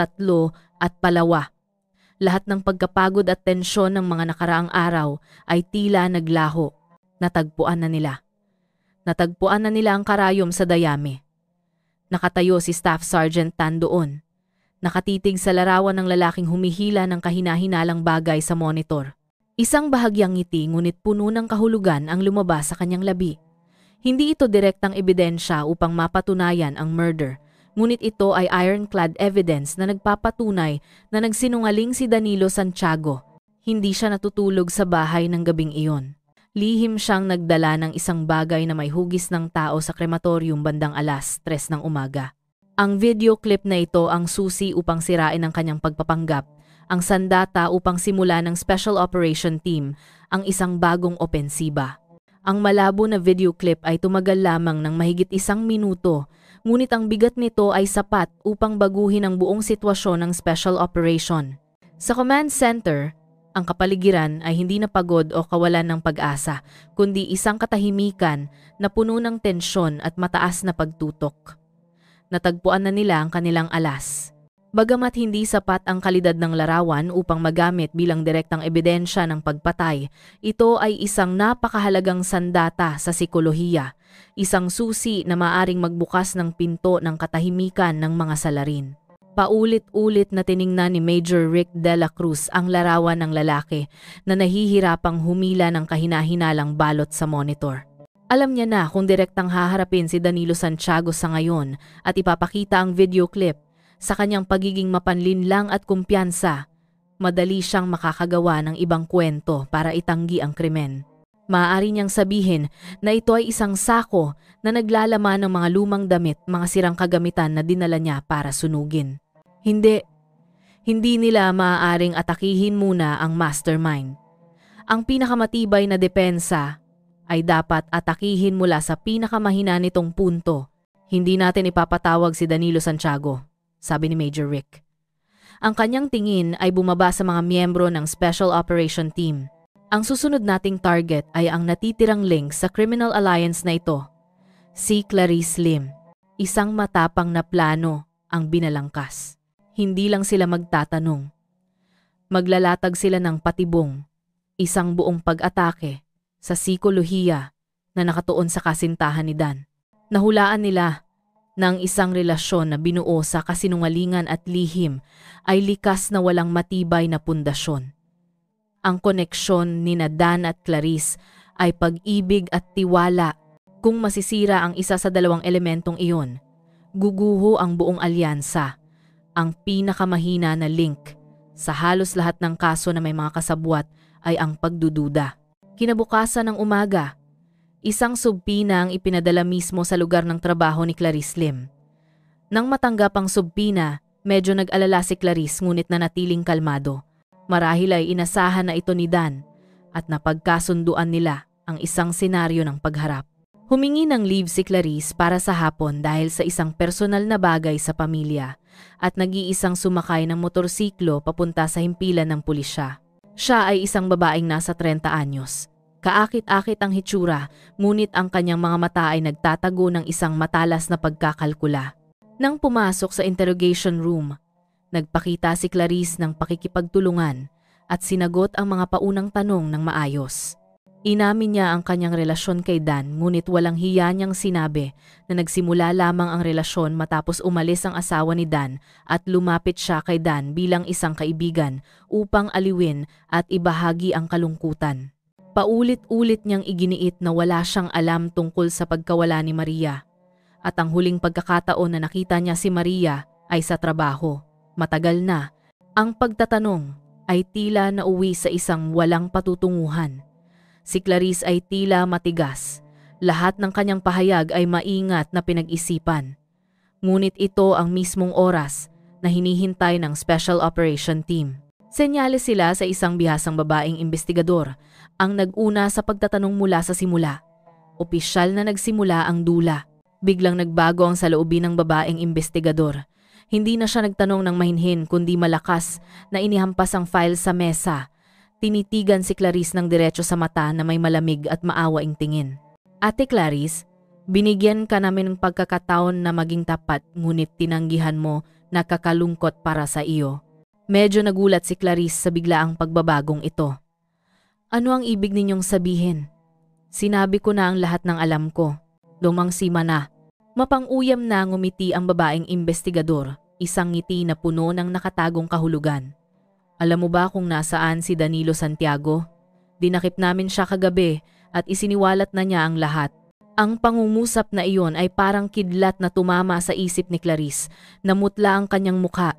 3 at palawa. Lahat ng pagkapagod at tensyon ng mga nakaraang araw ay tila naglaho. Natagpuan na nila. Natagpuan na nila ang karayom sa dayami. Nakatayo si Staff Sergeant Tan doon. Nakatitig sa larawan ng lalaking humihila ng kahina-hinalang bagay sa monitor. Isang bahagyang ngiti ngunit puno ng kahulugan ang lumabas sa kanyang labi. Hindi ito direktang ebidensya upang mapatunayan ang murder, ngunit ito ay ironclad evidence na nagpapatunay na nagsinungaling si Danilo Santiago. Hindi siya natutulog sa bahay ng gabing iyon. Lihim siyang nagdala ng isang bagay na may hugis ng tao sa krematorium bandang 3:00 ng umaga. Ang video clip na ito ang susi upang sirain ang kanyang pagpapanggap, ang sandata upang simula ng Special Operation Team ang isang bagong opensiba. Ang malabo na video clip ay tumagal lamang ng mahigit 1 minuto, ngunit ang bigat nito ay sapat upang baguhin ang buong sitwasyon ng Special Operation. Sa command center, ang kapaligiran ay hindi na pagod o kawalan ng pag-asa, kundi isang katahimikan na puno ng tensyon at mataas na pagtutok. Natagpuan na nila ang kanilang alas. Bagamat hindi sapat ang kalidad ng larawan upang magamit bilang direktang ebidensya ng pagpatay, ito ay isang napakahalagang sandata sa psikolohiya, isang susi na maaring magbukas ng pinto ng katahimikan ng mga salarin. Paulit-ulit na tiningnan ni Major Rick De La Cruz ang larawan ng lalaki na nahihirapang humila ng kahina-hinalang balot sa monitor. Alam niya na kung direktang haharapin si Danilo Santiago sa ngayon at ipapakita ang video clip sa kanyang pagiging mapanlinlang at kumpiyansa, madali siyang makakagawa ng ibang kwento para itanggi ang krimen. Maaari niyang sabihin na ito ay isang sako na naglalaman ng mga lumang damit, mga sirang kagamitan na dinala niya para sunugin. Hindi nila maaaring atakihin muna ang mastermind. Ang pinakamatibay na depensa ay dapat atakihin mula sa pinakamahina nitong punto. Hindi natin ipapatawag si Danilo Santiago, sabi ni Major Rick. Ang kanyang tingin ay bumaba sa mga miyembro ng Special Operation Team. Ang susunod nating target ay ang natitirang link sa criminal alliance na ito, si Clarice Lim. Isang matapang na plano ang binalangkas. Hindi lang sila magtatanong. Maglalatag sila ng patibong, isang buong pag-atake sa psikolohiya na nakatuon sa kasintahan ni Dan. Nahulaan nila na ang isang relasyon na binuo sa kasinungalingan at lihim ay likas na walang matibay na pundasyon. Ang koneksyon ni Dan at Clarice ay pag-ibig at tiwala. Kung masisira ang isa sa dalawang elementong iyon, guguho ang buong alyansa. Ang pinakamahina na link sa halos lahat ng kaso na may mga kasabwat ay ang pagdududa. Kinabukasan ng umaga, isang subpina ang ipinadala mismo sa lugar ng trabaho ni Clarice Lim. Nang matanggap ang subpina, medyo nag-alala si Clarice ngunit nanatiling kalmado. Marahil ay inasahan na ito ni Dan at napagkasunduan nila ang isang senaryo ng pagharap. Humingi ng leave si Clarice para sa hapon dahil sa isang personal na bagay sa pamilya at nag-iisang sumakay ng motorsiklo papunta sa himpilan ng pulisya. Siya ay isang babaeng nasa 30 anyos. Kaakit-akit ang hitsura, ngunit ang kanyang mga mata ay nagtatago ng isang matalas na pagkakalkula. Nang pumasok sa interrogation room, nagpakita si Clarice ng pakikipagtulungan at sinagot ang mga paunang tanong ng maayos. Inamin niya ang kanyang relasyon kay Dan, ngunit walang hiya niyang sinabi na nagsimula lamang ang relasyon matapos umalis ang asawa ni Dan at lumapit siya kay Dan bilang isang kaibigan upang aliwin at ibahagi ang kalungkutan. Paulit-ulit niyang iginiit na wala siyang alam tungkol sa pagkawala ni Maria at ang huling pagkakataon na nakita niya si Maria ay sa trabaho. Matagal na. Ang pagtatanong ay tila nauwi sa isang walang patutunguhan. Si Clarice ay tila matigas. Lahat ng kanyang pahayag ay maingat na pinag-isipan. Ngunit ito ang mismong oras na hinihintay ng Special Operation Team. Senyales sila sa isang bihasang babaeng investigador ang nag-una sa pagtatanong mula sa simula. Opisyal na nagsimula ang dula. Biglang nagbago ang saloobin ng babaeng investigador. Hindi na siya nagtanong ng mahinhin kundi malakas na inihampas ang file sa mesa. Tinitigan si Clarice ng diretso sa mata na may malamig at maawaing tingin. Ate Clarice, binigyan ka namin ng pagkakataon na maging tapat ngunit tinanggihan mo na kakalungkot para sa iyo. Medyo nagulat si Clarice sa biglaang pagbabagong ito. Ano ang ibig ninyong sabihin? Sinabi ko na ang lahat ng alam ko. Lumangsima na. Mapang-uyam na ngumiti ang babaeng investigador, isang ngiti na puno ng nakatagong kahulugan. Alam mo ba kung nasaan si Danilo Santiago? Dinakip namin siya kagabi at isiniwalat na niya ang lahat. Ang pangungusap na iyon ay parang kidlat na tumama sa isip ni Clarice. Namutla ang kanyang mukha.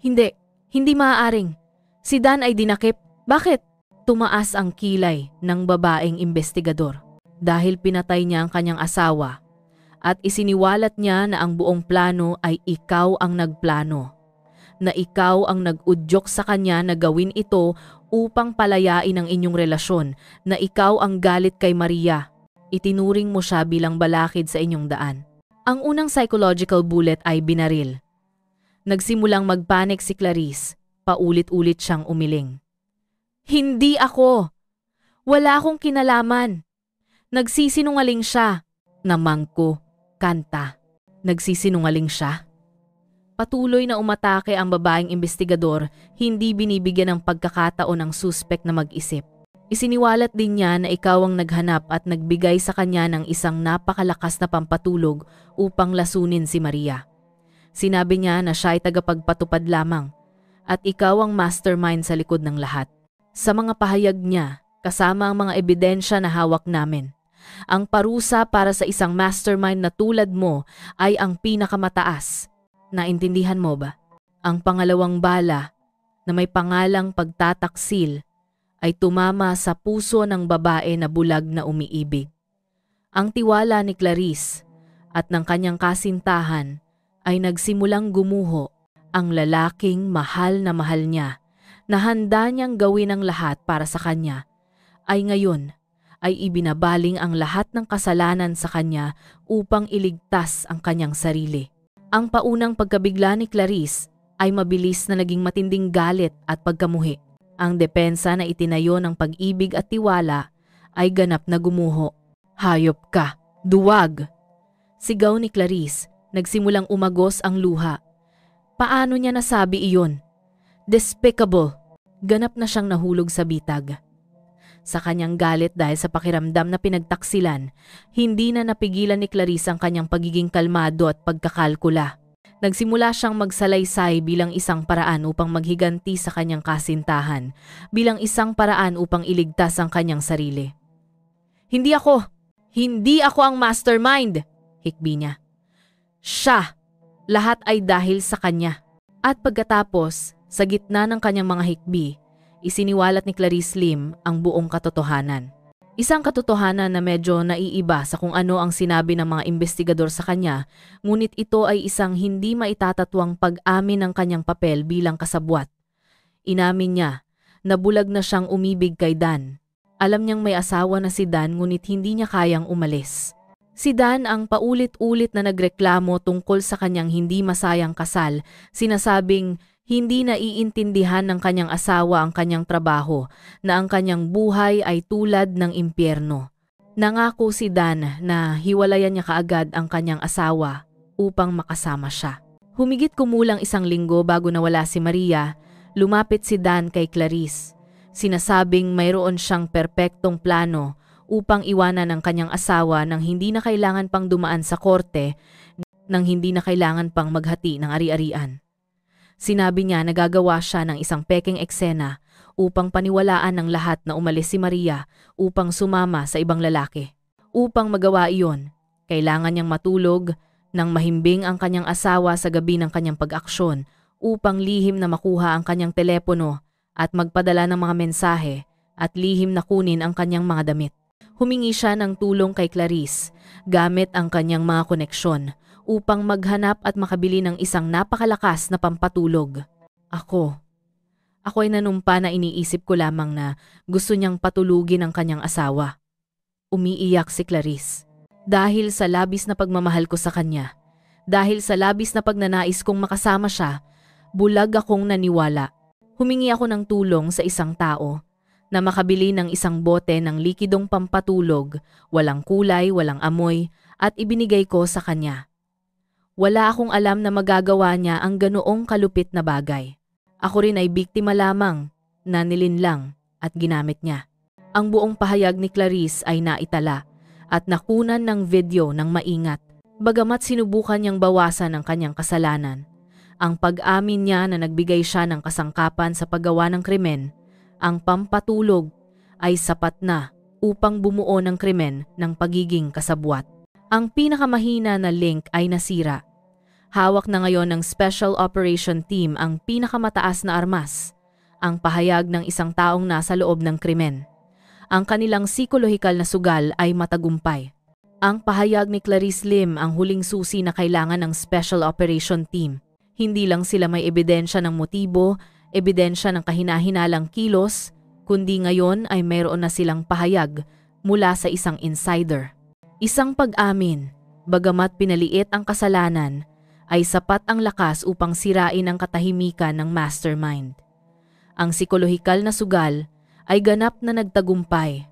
Hindi maaaring. Si Dan ay dinakip. Bakit? Tumaas ang kilay ng babaeng investigador. Dahil pinatay niya ang kanyang asawa at isiniwalat niya na ang buong plano ay ikaw ang nagplano. Na ikaw ang nag-udyok sa kanya na gawin ito upang palayain ang inyong relasyon, na ikaw ang galit kay Maria. Itinuring mo siya bilang balakid sa inyong daan. Ang unang psychological bullet ay binaril. Nagsimulang magpanik si Clarice, paulit-ulit siyang umiling. Hindi ako! Wala akong kinalaman! Nagsisinungaling siya! Namangko, kanta. Nagsisinungaling siya? Patuloy na umatake ang babaeng investigador, hindi binibigyan ng pagkakataon ang suspect na mag-isip. Isiniwalat din niya na ikaw ang naghanap at nagbigay sa kanya ng isang napakalakas na pampatulog upang lasunin si Maria. Sinabi niya na siya ay tagapagpatupad lamang at ikaw ang mastermind sa likod ng lahat. Sa mga pahayag niya, kasama ang mga ebidensya na hawak namin, Ang parusa para sa isang mastermind na tulad mo ay ang pinakamataas. Naintindihan mo ba? Ang pangalawang bala na may pangalang pagtataksil ay tumama sa puso ng babae na bulag na umiibig. Ang tiwala ni Clarice at ng kanyang kasintahan ay nagsimulang gumuho. Ang lalaking mahal niya na handa niyang gawin ang lahat para sa kanya ay ngayon ay ibinabaling ang lahat ng kasalanan sa kanya upang iligtas ang kanyang sarili. Ang paunang pagkabigla ni Clarice ay mabilis na naging matinding galit at pagkamuhi. Ang depensa na itinayo ng pag-ibig at tiwala ay ganap na gumuho. Hayop ka! Duwag! Sigaw ni Clarice, nagsimulang umagos ang luha. Paano niya nasabi iyon? Despicable! Ganap na siyang nahulog sa bitag. Sa kanyang galit dahil sa pakiramdam na pinagtaksilan, hindi na napigilan ni Clarice ang kanyang pagiging kalmado at pagkakalkula. Nagsimula siyang magsalaysay bilang isang paraan upang maghiganti sa kanyang kasintahan, bilang isang paraan upang iligtas ang kanyang sarili. Hindi ako ang mastermind, hikbi niya. Siya, lahat ay dahil sa kanya. At pagkatapos, sa gitna ng kanyang mga hikbi, isiniwalat ni Clarice Lim ang buong katotohanan. Isang katotohanan na medyo naiiba sa kung ano ang sinabi ng mga investigador sa kanya, ngunit ito ay isang hindi maitatatuang pag-amin ng kanyang papel bilang kasabwat. Inamin niya na bulag na siyang umibig kay Dan. Alam niyang may asawa na si Dan ngunit hindi niya kayang umalis. Si Dan ang paulit-ulit na nagreklamo tungkol sa kanyang hindi masayang kasal, sinasabing hindi naiintindihan ng kanyang asawa ang kanyang trabaho, na ang kanyang buhay ay tulad ng impyerno. Nangako si Dan na hiwalayan niya kaagad ang kanyang asawa upang makasama siya. Humigit kumulang 1 linggo bago nawala si Maria, lumapit si Dan kay Clarice. Sinasabing mayroon siyang perpektong plano upang iwanan ang kanyang asawa nang hindi na kailangan pang dumaan sa korte, nang hindi na kailangan pang maghati ng ari-arian. Sinabi niya na gagawa siya ng isang pekeng eksena upang paniwalaan ng lahat na umalis si Maria upang sumama sa ibang lalaki. Upang magawa iyon, kailangan niyang matulog nang mahimbing ang kanyang asawa sa gabi ng kanyang pag-aksyon upang lihim na makuha ang kanyang telepono at magpadala ng mga mensahe at lihim na kunin ang kanyang mga damit. Humingi siya ng tulong kay Clarice gamit ang kanyang mga koneksyon upang maghanap at makabili ng isang napakalakas na pampatulog. Ako ay nanumpa na iniisip ko lamang na gusto niyang patulugin ang kanyang asawa. Umiiyak si Clarice. Dahil sa labis na pagmamahal ko sa kanya, dahil sa labis na pagnanais kong makasama siya, bulag akong naniwala. Humingi ako ng tulong sa isang tao na makabili ng isang bote ng likidong pampatulog, walang kulay, walang amoy, at ibinigay ko sa kanya. Wala akong alam na magagawa niya ang ganoong kalupit na bagay. Ako rin ay biktima lamang, nanilinlang at ginamit niya. Ang buong pahayag ni Clarice ay naitala at nakunan ng video ng maingat. Bagamat sinubukan niyang bawasan ang kanyang kasalanan, ang pag-amin niya na nagbigay siya ng kasangkapan sa paggawa ng krimen, ang pampatulog ay sapat na upang bumuo ng krimen ng pagiging kasabwat. Ang pinakamahina na link ay nasira. Hawak na ngayon ng Special Operation Team ang pinakamataas na armas, ang pahayag ng isang taong nasa loob ng krimen. Ang kanilang psikolohikal na sugal ay matagumpay. Ang pahayag ni Clarice Lim ang huling susi na kailangan ng Special Operation Team. Hindi lang sila may ebidensya ng motibo, ebidensya ng kahinahinalang kilos, kundi ngayon ay mayroon na silang pahayag mula sa isang insider. Isang pag-amin, bagamat pinaliit ang kasalanan, ay sapat ang lakas upang sirain ang katahimikan ng mastermind. Ang psikolohikal na sugal ay ganap na nagtagumpay.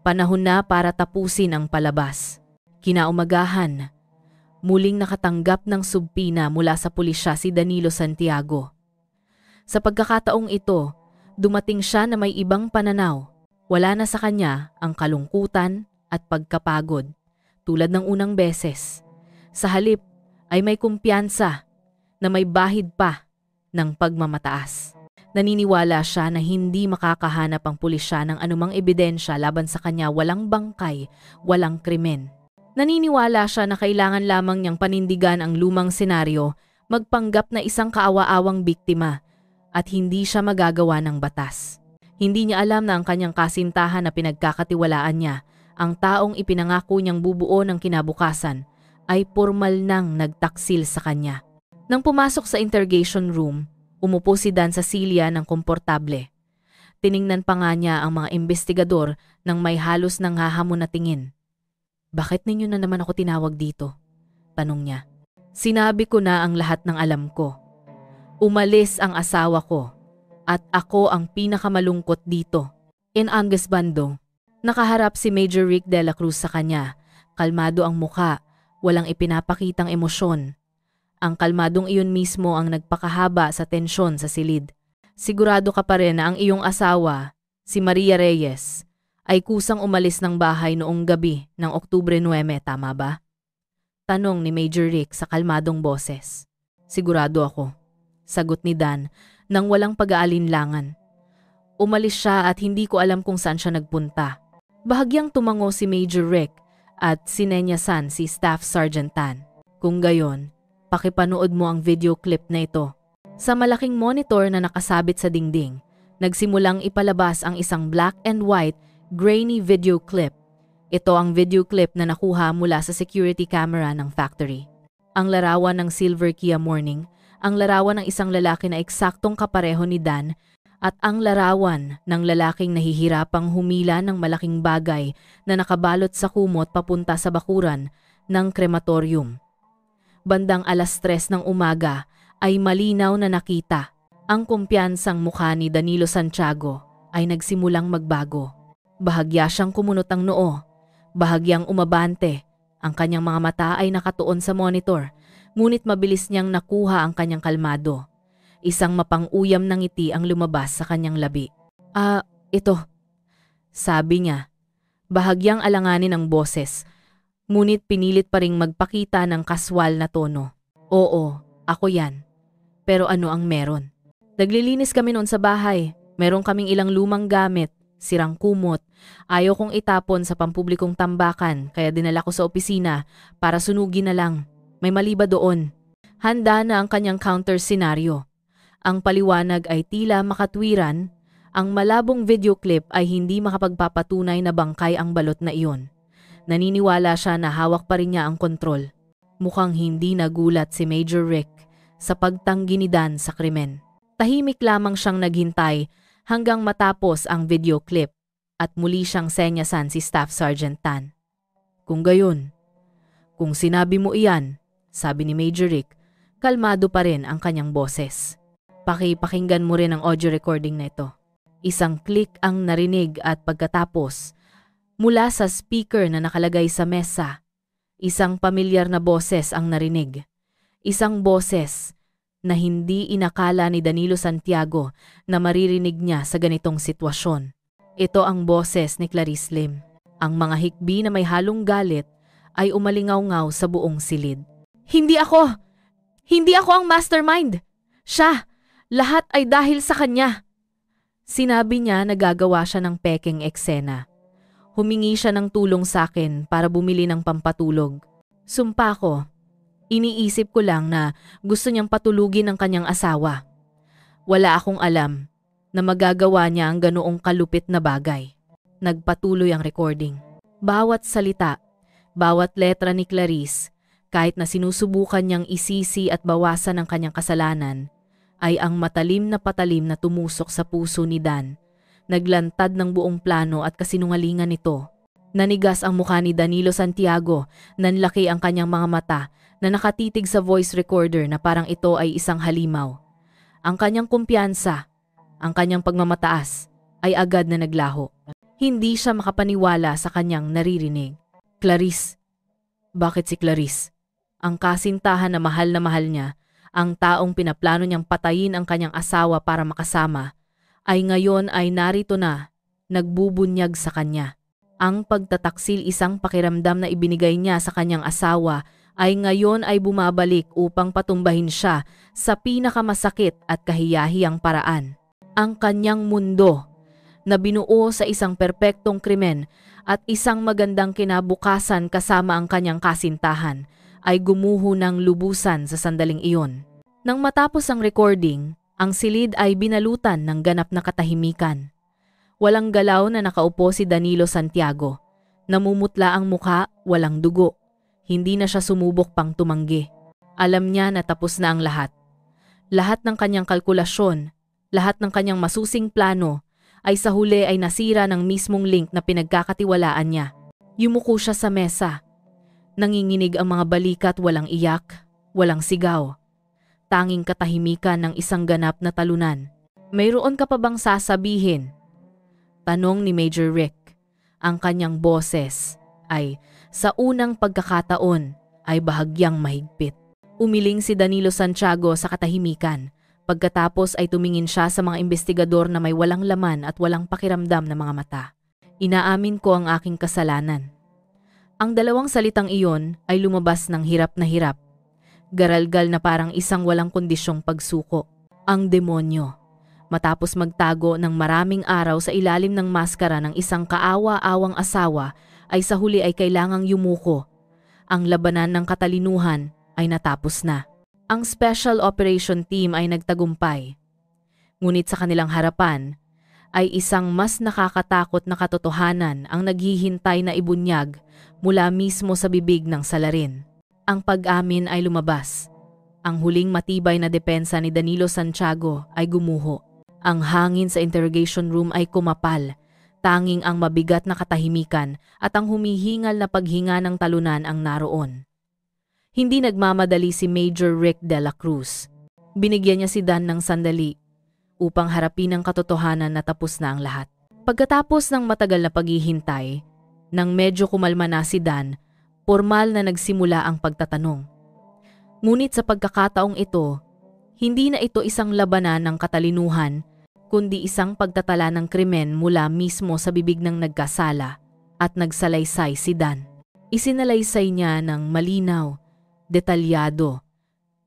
Panahon na para tapusin ang palabas. Kinaumagahan, muling nakatanggap ng subpina mula sa pulisya si Danilo Santiago. Sa pagkakataong ito, dumating siya na may ibang pananaw. Wala na sa kanya ang kalungkutan at pagkapagod tulad ng unang beses. Sa halip ay may kumpiyansa na may bahid pa ng pagmamataas. Naniniwala siya na hindi makakahanap ang pulisya ng anumang ebidensya laban sa kanya, walang bangkay, walang krimen. Naniniwala siya na kailangan lamang niyang panindigan ang lumang senaryo, magpanggap na isang kaawa-awang biktima, at hindi siya magagawa ng batas. Hindi niya alam na ang kanyang kasintahan na pinagkakatiwalaan niya, ang taong ipinangako niyang bubuo ng kinabukasan, ay pormal nang nagtaksil sa kanya. Nang pumasok sa interrogation room, umupo si Dan sa silya ng komportable. Tiningnan pa nga niya ang mga investigador nang may halos nang hahamon na tingin. "Bakit ninyo na naman ako tinawag dito?" tanong niya. "Sinabi ko na ang lahat ng alam ko. Umalis ang asawa ko at ako ang pinakamalungkot dito." In Angus bando, nakaharap si Major Rick De La Cruz sa kanya. Kalmado ang muka, walang ipinapakitang emosyon. Ang kalmadong iyon mismo ang nagpakahaba sa tensyon sa silid. "Sigurado ka pa rin na ang iyong asawa, si Maria Reyes, ay kusang umalis ng bahay noong gabi ng Oktubre 9, tama ba?" tanong ni Major Rick sa kalmadong boses. "Sigurado ako," sagot ni Dan nang walang pag-aalinlangan. "Umalis siya at hindi ko alam kung saan siya nagpunta." Bahagyang tumango si Major Rick at sinenyasan si Staff Sergeant Tan. "Kung gayon, pakipanood mo ang video clip na ito." Sa malaking monitor na nakasabit sa dingding, nagsimulang ipalabas ang isang black and white, grainy video clip. Ito ang video clip na nakuha mula sa security camera ng factory. Ang larawan ng silver Kia Morning, ang larawan ng isang lalaki na eksaktong kapareho ni Dan, at ang larawan ng lalaking nahihirapang humila ng malaking bagay na nakabalot sa kumot papunta sa bakuran ng krematorium. Bandang 3:00 ng umaga ay malinaw na nakita. Ang kumpiyansang mukha ni Danilo Santiago ay nagsimulang magbago. Bahagya siyang kumunot ang noo, bahagyang umabante. Ang kanyang mga mata ay nakatuon sa monitor, ngunit mabilis niyang nakuha ang kanyang kalmado. Isang mapang-uyam na ngiti ang lumabas sa kanyang labi. Ito," sabi niya. Bahagyang alanganin ang boses, ngunit pinilit pa ring magpakita ng kaswal na tono. "Oo, ako yan. Pero ano ang meron?" "Naglilinis kami noon sa bahay. Meron kaming ilang lumang gamit, sirang kumot. Ayaw kong itapon sa pampublikong tambakan kaya dinala ko sa opisina para sunugin na lang. May mali ba doon?" Handa na ang kanyang counter senaryo. Ang paliwanag ay tila makatwiran. Ang malabong video clip ay hindi makapagpapatunay na bangkay ang balot na iyon. Naniniwala siya na hawak pa rin niya ang kontrol. Mukhang hindi nagulat si Major Rick sa pagtanggi ni Dan sa krimen. Tahimik lamang siyang naghintay hanggang matapos ang video clip at muli siyang senyasan si Staff Sergeant Tan. "Kung gayon, kung sinabi mo iyan," sabi ni Major Rick, kalmado pa rin ang kanyang boses. "Pakipakinggan mo rin ang audio recording na ito." Isang click ang narinig at pagkatapos, mula sa speaker na nakalagay sa mesa, isang pamilyar na boses ang narinig. Isang boses na hindi inakala ni Danilo Santiago na maririnig niya sa ganitong sitwasyon. Ito ang boses ni Clarice Lim. Ang mga hikbi na may halong galit ay umalingaw-ngaw sa buong silid. Hindi ako ang mastermind! Siya! Lahat ay dahil sa kanya!" Sinabi niya na gagawa siya ng pekeng eksena. "Humingi siya ng tulong sa akin para bumili ng pampatulog. Sumpa ko, iniisip ko lang na gusto niyang patulugin ang kanyang asawa. Wala akong alam na magagawa niya ang ganoong kalupit na bagay." Nagpatuloy ang recording. Bawat salita, bawat letra ni Clarice, kahit na sinusubukan niyang isisi at bawasan ang kanyang kasalanan, ay ang matalim na patalim na tumusok sa puso ni Dan. Naglantad ng buong plano at kasinungalingan nito. Nanigas ang mukha ni Danilo Santiago, nanlaki ang kanyang mga mata na nakatitig sa voice recorder na parang ito ay isang halimaw. Ang kanyang kumpiyansa, ang kanyang pagmamataas ay agad na naglaho. Hindi siya makapaniwala sa kanyang naririnig. Clarice. Bakit si Clarice? Ang kasintahan na mahal niya, ang taong pinaplano niyang patayin ang kanyang asawa para makasama, ay ngayon ay narito na, nagbubunyag sa kanya. Ang pagtataksil isang pakiramdam na ibinigay niya sa kanyang asawa ay ngayon ay bumabalik upang patumbahin siya sa pinakamasakit at kahiyahiyang paraan. ang kanyang mundo na binuo sa isang perpektong krimen at isang magandang kinabukasan kasama ang kanyang kasintahan ay gumuho ng lubusan sa sandaling iyon. Nang matapos ang recording, ang silid ay binalutan ng ganap na katahimikan. Walang galaw na nakaupo si Danilo Santiago. Namumutla ang mukha, walang dugo. Hindi na siya sumubok pang tumanggi. Alam niya na tapos na ang lahat. Lahat ng kanyang kalkulasyon, lahat ng kanyang masusing plano, ay sa huli ay nasira ng mismong link na pinagkakatiwalaan niya. Yumuko siya sa mesa. Nanginginig ang mga balikat, walang iyak, walang sigaw. Tanging katahimikan ng isang ganap na talunan. Mayroon ka pa bang sasabihin? Tanong ni Major Rick. Ang kanyang boses ay sa unang pagkakataon ay bahagyang mahigpit. Umiling si Danilo Santiago sa katahimikan. Pagkatapos ay tumingin siya sa mga investigador na may walang laman at walang pakiramdam na mga mata. Inaamin ko ang aking kasalanan. Ang dalawang salitang iyon ay lumabas ng hirap na hirap. Garalgal na parang isang walang kondisyong pagsuko. Ang demonyo. Matapos magtago ng maraming araw sa ilalim ng maskara ng isang kaawa-awang asawa, ay sa huli ay kailangang yumuko. Ang labanan ng katalinuhan ay natapos na. Ang Special Operation Team ay nagtagumpay. Ngunit sa kanilang harapan ay isang mas nakakatakot na katotohanan ang naghihintay na ibunyag mula mismo sa bibig ng salarin. Ang pag-amin ay lumabas. Ang huling matibay na depensa ni Danilo Santiago ay gumuho. Ang hangin sa interrogation room ay kumapal. Tanging ang mabigat na katahimikan at ang humihingal na paghinga ng talunan ang naroon. Hindi nagmamadali si Major Rick de la Cruz. Binigyan niya si Dan ng sandali upang harapin ang katotohanan na tapos na ang lahat. Pagkatapos ng matagal na paghihintay, nang medyo kumalma na si Dan, formal na nagsimula ang pagtatanong. Ngunit sa pagkakataong ito, hindi na ito isang labanan ng katalinuhan, kundi isang pagtatala ng krimen mula mismo sa bibig ng nagkasala at nagsalaysay si Dan. Isinalaysay niya ng malinaw, detalyado,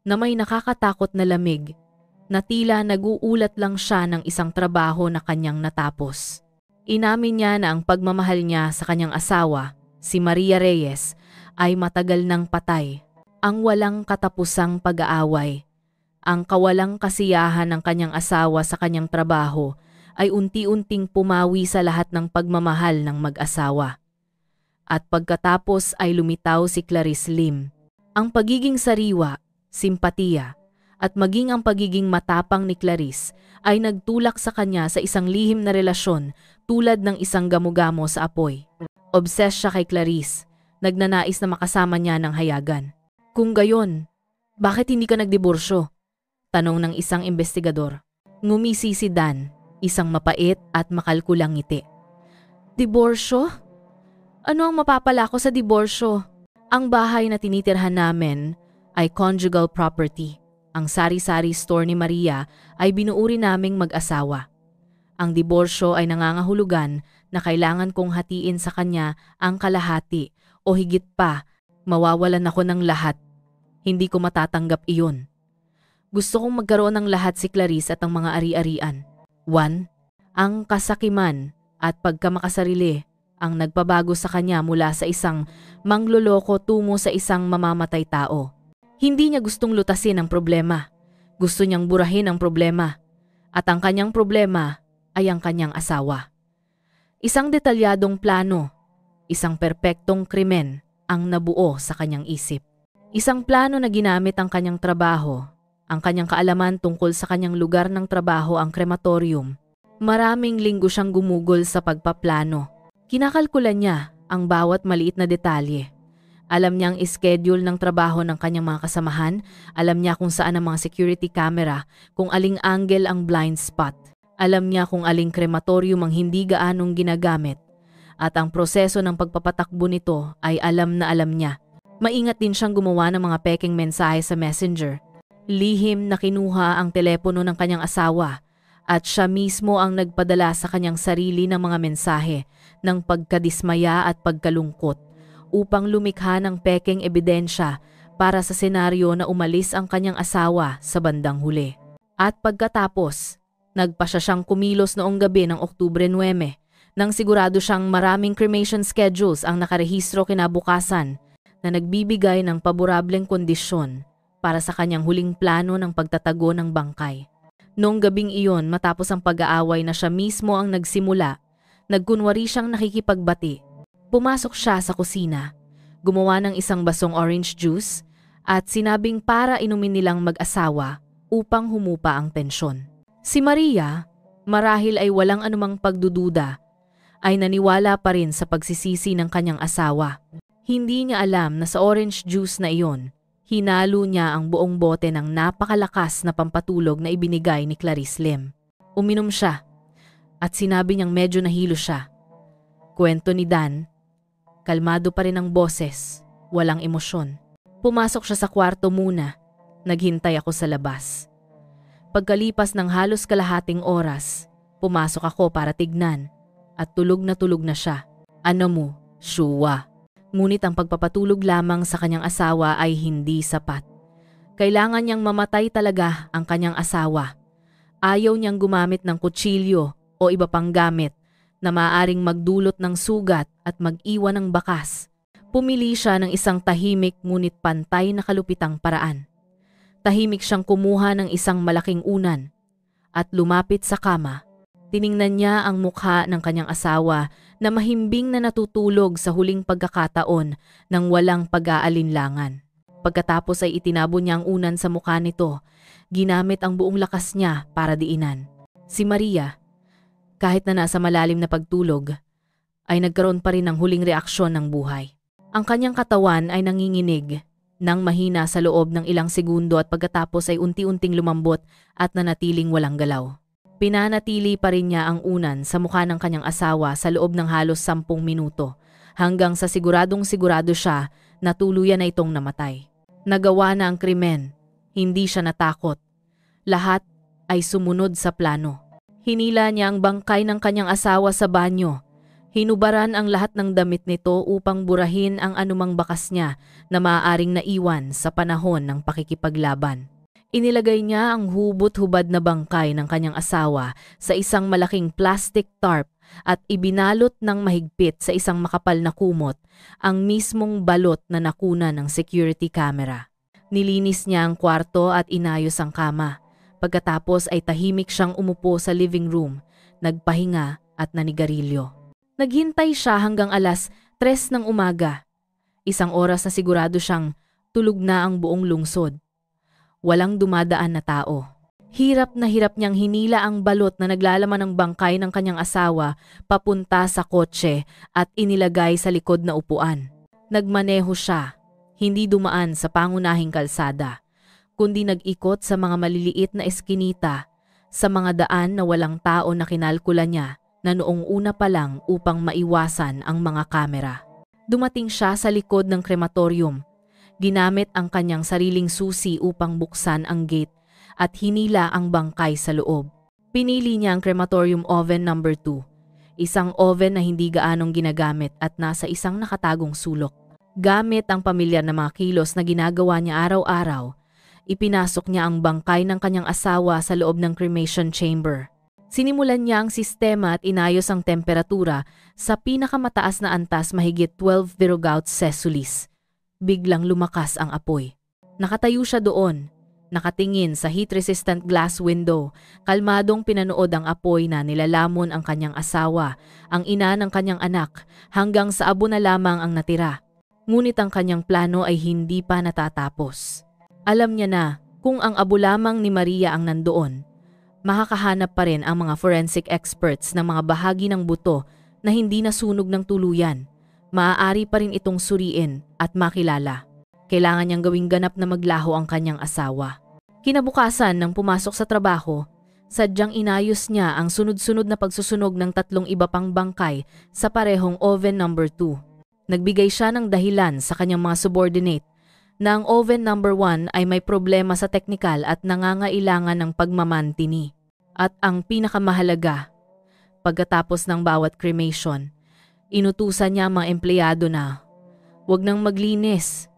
na may nakakatakot na lamig, na tila nag-uulat lang siya ng isang trabaho na kanyang natapos. Inamin niya na ang pagmamahal niya sa kanyang asawa, si Maria Reyes, ay matagal nang patay. Ang walang katapusang pag-aaway, ang kawalang kasiyahan ng kanyang asawa sa kanyang trabaho ay unti-unting pumawi sa lahat ng pagmamahal ng mag-asawa. At pagkatapos ay lumitaw si Clarice Lim. Ang pagiging sariwa, simpatiya, at maging ang pagiging matapang ni Clarice ay nagtulak sa kanya sa isang lihim na relasyon tulad ng isang gamo-gamo sa apoy. Obsessed siya kay Clarice, nagnanais na makasama niya ng hayagan. Kung gayon, bakit hindi ka nagdiborsyo? Tanong ng isang investigador. Ngumisi si Dan, isang mapait at makalkulang ngiti. Diborsyo? Ano ang mapapala ko sa diborsyo? Ang bahay na tinitirhan namin ay conjugal property. Ang sari-sari store ni Maria ay binuuri naming mag-asawa. Ang diborsyo ay nangangahulugan na kailangan kong hatiin sa kanya ang kalahati o higit pa, mawawalan ako ng lahat. Hindi ko matatanggap iyon. Gusto kong magkaroon ng lahat si Clarice at ang mga ari-arian. 1. Ang kasakiman at pagkamakasarili ang nagpabago sa kanya mula sa isang mangloloko tungo sa isang mamamatay tao. Hindi niya gustong lutasin ang problema. Gusto niyang burahin ang problema. At ang kanyang problema ay ang kanyang asawa. Isang detalyadong plano, isang perpektong krimen ang nabuo sa kanyang isip. Isang plano na ginamit ang kanyang trabaho, ang kanyang kaalaman tungkol sa kanyang lugar ng trabaho, ang krematorium. Maraming linggo siyang gumugol sa pagpaplano. Kinakalkulan niya ang bawat maliit na detalye. Alam niya ang schedule ng trabaho ng kanyang mga kasamahan, alam niya kung saan ang mga security camera, kung aling angle ang blind spot. Alam niya kung aling krematorium ang hindi gaanong ginagamit. At ang proseso ng pagpapatakbo nito ay alam na alam niya. Maingat din siyang gumawa ng mga peking mensahe sa messenger. Lihim na kinuha ang telepono ng kanyang asawa at siya mismo ang nagpadala sa kanyang sarili ng mga mensahe ng pagkadismaya at pagkalungkot upang lumikha ng peking ebidensya para sa senaryo na umalis ang kanyang asawa sa bandang huli. At pagkatapos, Nagpasya siyang kumilos noong gabi ng Oktubre 9 nang sigurado siyang maraming cremation schedules ang nakarehistro kinabukasan na nagbibigay ng paborableng kondisyon para sa kanyang huling plano ng pagtatago ng bangkay. Noong gabing iyon, matapos ang pag-aaway na siya mismo ang nagsimula, nagkunwari siyang nakikipagbati. Pumasok siya sa kusina, gumawa ng isang basong orange juice at sinabing para inumin nilang mag-asawa upang humupa ang tensyon. Si Maria, marahil ay walang anumang pagdududa, ay naniwala pa rin sa pagsisisi ng kanyang asawa. Hindi niya alam na sa orange juice na iyon, hinalo niya ang buong bote ng napakalakas na pampatulog na ibinigay ni Clarice Lim. Uminom siya at sinabi niyang medyo nahilo siya. Kwento ni Dan, kalmado pa rin ang boses, walang emosyon. Pumasok siya sa kwarto muna, naghintay ako sa labas. Pagkalipas ng halos kalahating oras, pumasok ako para tignan at tulog na siya. Ano mo, Shua? Ngunit ang pagpapatulog lamang sa kanyang asawa ay hindi sapat. Kailangan niyang mamatay talaga ang kanyang asawa. Ayaw niyang gumamit ng kutsilyo o iba pang gamit na maaaring magdulot ng sugat at mag-iwan ng bakas. Pumili siya ng isang tahimik ngunit pantay na kalupitang paraan. Tahimik siyang kumuha ng isang malaking unan at lumapit sa kama. Tiningnan niya ang mukha ng kanyang asawa na mahimbing na natutulog sa huling pagkakataon ng walang pag-aalinlangan. Pagkatapos ay itinabon niya ang unan sa mukha nito, ginamit ang buong lakas niya para diinan. Si Maria, kahit na nasa malalim na pagtulog, ay nagkaroon pa rin ng huling reaksyon ng buhay. Ang kanyang katawan ay nanginginig nang mahina sa loob ng ilang segundo at pagkatapos ay unti-unting lumambot at nanatiling walang galaw. Pinanatili pa rin niya ang unan sa mukha ng kanyang asawa sa loob ng halos 10 minuto hanggang sa siguradong sigurado siya na tuluyan na itong namatay. Nagawa na ang krimen, hindi siya natakot. Lahat ay sumunod sa plano. Hinila niya ang bangkay ng kanyang asawa sa banyo. Hinubaran ang lahat ng damit nito upang burahin ang anumang bakas niya na maaaring naiwan sa panahon ng pakikipaglaban. Inilagay niya ang hubot-hubad na bangkay ng kanyang asawa sa isang malaking plastic tarp at ibinalot ng mahigpit sa isang makapal na kumot ang mismong balot na nakuna ng security camera. Nilinis niya ang kwarto at inayos ang kama. Pagkatapos ay tahimik siyang umupo sa living room, nagpahinga at nanigarilyo. Naghintay siya hanggang alas 3 ng umaga. Isang oras na sigurado siyang tulog na ang buong lungsod. Walang dumadaan na tao. Hirap na hirap niyang hinila ang balot na naglalaman ng bangkay ng kanyang asawa papunta sa kotse at inilagay sa likod na upuan. Nagmaneho siya, hindi dumaan sa pangunahing kalsada, kundi nag-ikot sa mga maliliit na eskinita, sa mga daan na walang tao na kinalkula niya na noong una pa lang upang maiwasan ang mga kamera. Dumating siya sa likod ng krematorium. Ginamit ang kanyang sariling susi upang buksan ang gate at hinila ang bangkay sa loob. Pinili niya ang crematorium oven number 2, isang oven na hindi gaanong ginagamit at nasa isang nakatagong sulok. Gamit ang pamilyar na mga kilos na ginagawa niya araw-araw, ipinasok niya ang bangkay ng kanyang asawa sa loob ng cremation chamber. Sinimulan niya ang sistema at inayos ang temperatura sa pinakamataas na antas mahigit 12 Gauss Celsius. Biglang lumakas ang apoy. Nakatayo siya doon, nakatingin sa heat-resistant glass window, kalmadong pinanood ang apoy na nilalamon ang kanyang asawa, ang ina ng kanyang anak, hanggang sa abo na lamang ang natira. Ngunit ang kanyang plano ay hindi pa natatapos. Alam niya na kung ang abo lamang ni Maria ang nandoon, makakahanap pa rin ang mga forensic experts ng mga bahagi ng buto na hindi nasunog ng tuluyan. Maaari pa rin itong suriin at makilala. Kailangan niyang gawing ganap na maglaho ang kanyang asawa. Kinabukasan nang pumasok sa trabaho, sadyang inayos niya ang sunod-sunod na pagsusunog ng 3 iba pang bangkay sa parehong oven number 2. Nagbigay siya ng dahilan sa kanyang mga subordinate na ang oven number 1 ay may problema sa teknikal at nangangailangan ng pagmamantini. At ang pinakamahalaga, pagkatapos ng bawat cremation, inutusan niya ang mga empleyado na huwag nang maglinis,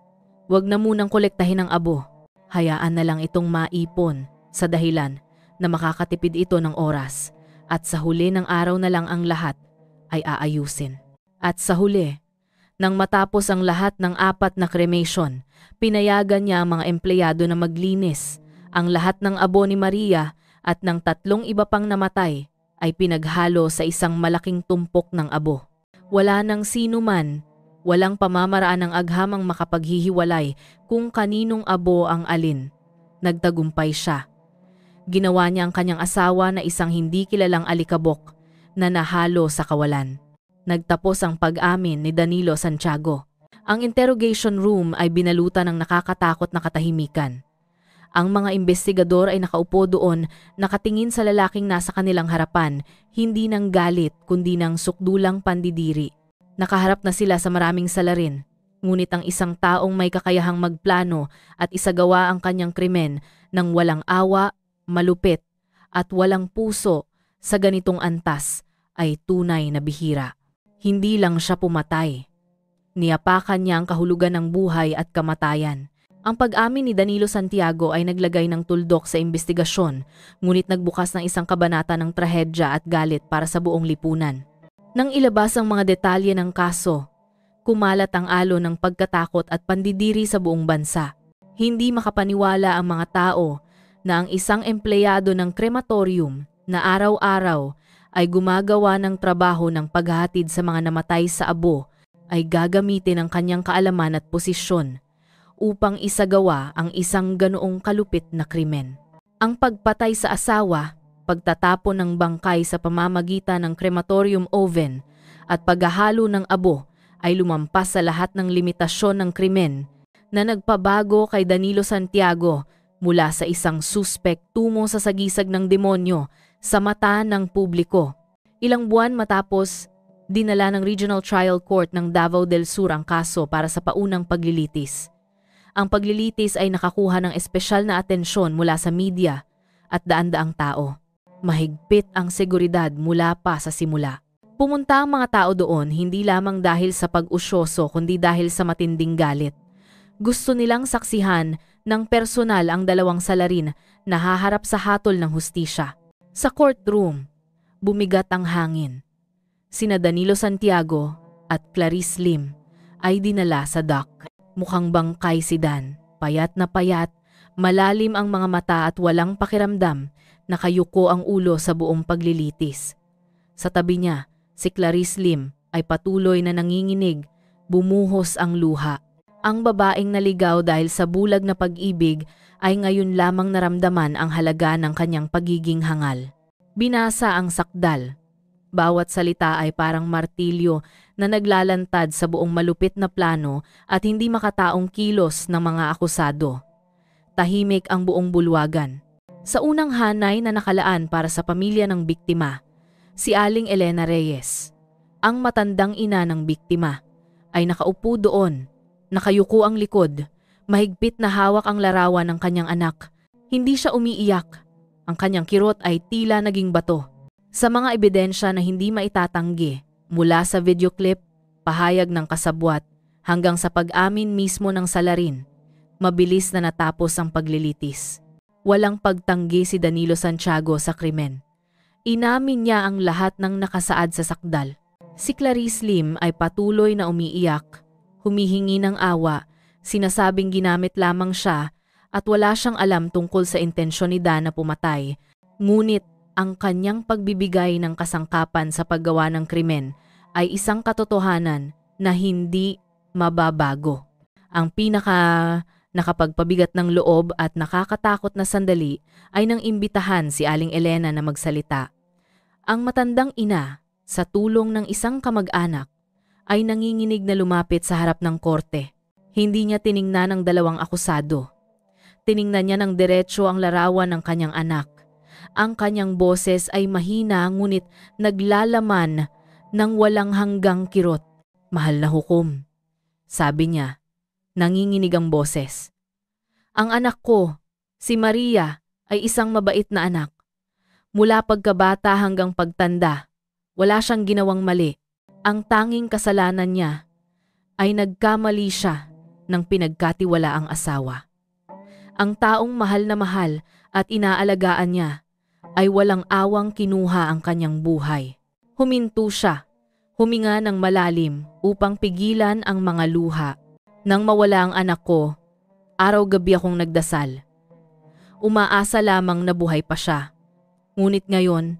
huwag na munang kolektahin ang abo. Hayaan na lang itong maipon sa dahilan na makakatipid ito ng oras at sa huli ng araw na lang ang lahat ay aayusin. At sa huli, nang matapos ang lahat ng 4 na cremation, pinayagan niya ang mga empleyado na maglinis. Ang lahat ng abo ni Maria at ng 3 iba pang namatay ay pinaghalo sa isang malaking tumpok ng abo. Wala nang sino man, walang pamamaraan ng aghamang makapaghihiwalay kung kaninong abo ang alin. Nagtagumpay siya. Ginawa niya ang kanyang asawa na isang hindi kilalang alikabok na nahalo sa kawalan. Nagtapos ang pag-amin ni Danilo Santiago. Ang interrogation room ay binalutan ng nakakatakot na katahimikan. Ang mga investigador ay nakaupo doon, nakatingin sa lalaking nasa kanilang harapan, hindi ng galit kundi ng sukdulang pandidiri. Nakaharap na sila sa maraming salarin, ngunit ang isang taong may kakayahang magplano at isagawa ang kanyang krimen ng walang awa, malupit at walang puso sa ganitong antas ay tunay na bihira. Hindi lang siya pumatay. Niyapakan niya ang kahulugan ng buhay at kamatayan. Ang pag-amin ni Danilo Santiago ay naglagay ng tuldok sa investigasyon, ngunit nagbukas ng isang kabanata ng trahedya at galit para sa buong lipunan. Nang ilabas ang mga detalye ng kaso, kumalat ang alon ng pagkatakot at pandidiri sa buong bansa. Hindi makapaniwala ang mga tao na ang isang empleyado ng krematorium na araw-araw ay gumagawa ng trabaho ng paghahatid sa mga namatay sa abo ay gagamitin ang kanyang kaalaman at posisyon upang isagawa ang isang ganoong kalupit na krimen. Ang pagpatay sa asawa, pagtatapon ng bangkay sa pamamagitan ng crematorium oven at paghahalo ng abo ay lumampas sa lahat ng limitasyon ng krimen na nagpabago kay Danilo Santiago mula sa isang suspek tungo sa sagisag ng demonyo sa mata ng publiko. Ilang buwan matapos, dinala ng Regional Trial Court ng Davao del Sur ang kaso para sa paunang paglilitis. Ang paglilitis ay nakakuha ng espesyal na atensyon mula sa media at daan-daang tao. Mahigpit ang seguridad mula pa sa simula. Pumunta ang mga tao doon hindi lamang dahil sa pag-usyoso kundi dahil sa matinding galit. Gusto nilang saksihan ng personal ang 2 salarin na haharap sa hatol ng hustisya. Sa courtroom, bumigat ang hangin. Sina Danilo Santiago at Clarice Lim ay dinala sa dock. Mukhang bangkay si Dan, payat na payat, malalim ang mga mata at walang pakiramdam, nakayuko ang ulo sa buong paglilitis. Sa tabi niya, si Clarice Lim ay patuloy na nanginginig, bumuhos ang luha. Ang babaeng naligaw dahil sa bulag na pag-ibig ay ngayon lamang naramdaman ang halaga ng kanyang pagiging hangal. Binasa ang sakdal. Bawat salita ay parang martilyo na naglalantad sa buong malupit na plano at hindi makataong kilos ng mga akusado. Tahimik ang buong bulwagan. Sa unang hanay na nakalaan para sa pamilya ng biktima, si Aling Elena Reyes, ang matandang ina ng biktima, ay nakaupo doon. Nakayuko ang likod, mahigpit na hawak ang larawan ng kanyang anak. Hindi siya umiiyak. Ang kanyang kirot ay tila naging bato. Sa mga ebidensya na hindi maitatanggi, mula sa videoclip, pahayag ng kasabwat, hanggang sa pag-amin mismo ng salarin, mabilis na natapos ang paglilitis. Walang pagtanggi si Danilo Santiago sa krimen. Inamin niya ang lahat ng nakasaad sa sakdal. Si Clarice Lim ay patuloy na umiiyak, humihingi ng awa, sinasabing ginamit lamang siya at wala siyang alam tungkol sa intensyon ni Dan na pumatay. Ngunit ang kanyang pagbibigay ng kasangkapan sa paggawa ng krimen ay isang katotohanan na hindi mababago. Ang nakapagpabigat ng loob at nakakatakot na sandali ay nang imbitahan si Aling Elena na magsalita. Ang matandang ina, sa tulong ng isang kamag-anak, ay nanginginig na lumapit sa harap ng korte. Hindi niya tiningnan ang 2 akusado. Tiningnan niya ng diretso ang larawan ng kanyang anak. Ang kanyang boses ay mahina ngunit naglalaman ng walang hanggang kirot. Mahal na hukom, sabi niya. Nanginginig ang boses. Ang anak ko, si Maria, ay isang mabait na anak. Mula pagkabata hanggang pagtanda, wala siyang ginawang mali. Ang tanging kasalanan niya ay nagkamali siya ng pinagkatiwala ang asawa. Ang taong mahal na mahal at inaalagaan niya ay walang awang kinuha ang kanyang buhay. Huminto siya, huminga ng malalim upang pigilan ang mga luha. Nang mawala ang anak ko, araw-gabi akong nagdasal. Umaasa lamang na buhay pa siya. Ngunit ngayon,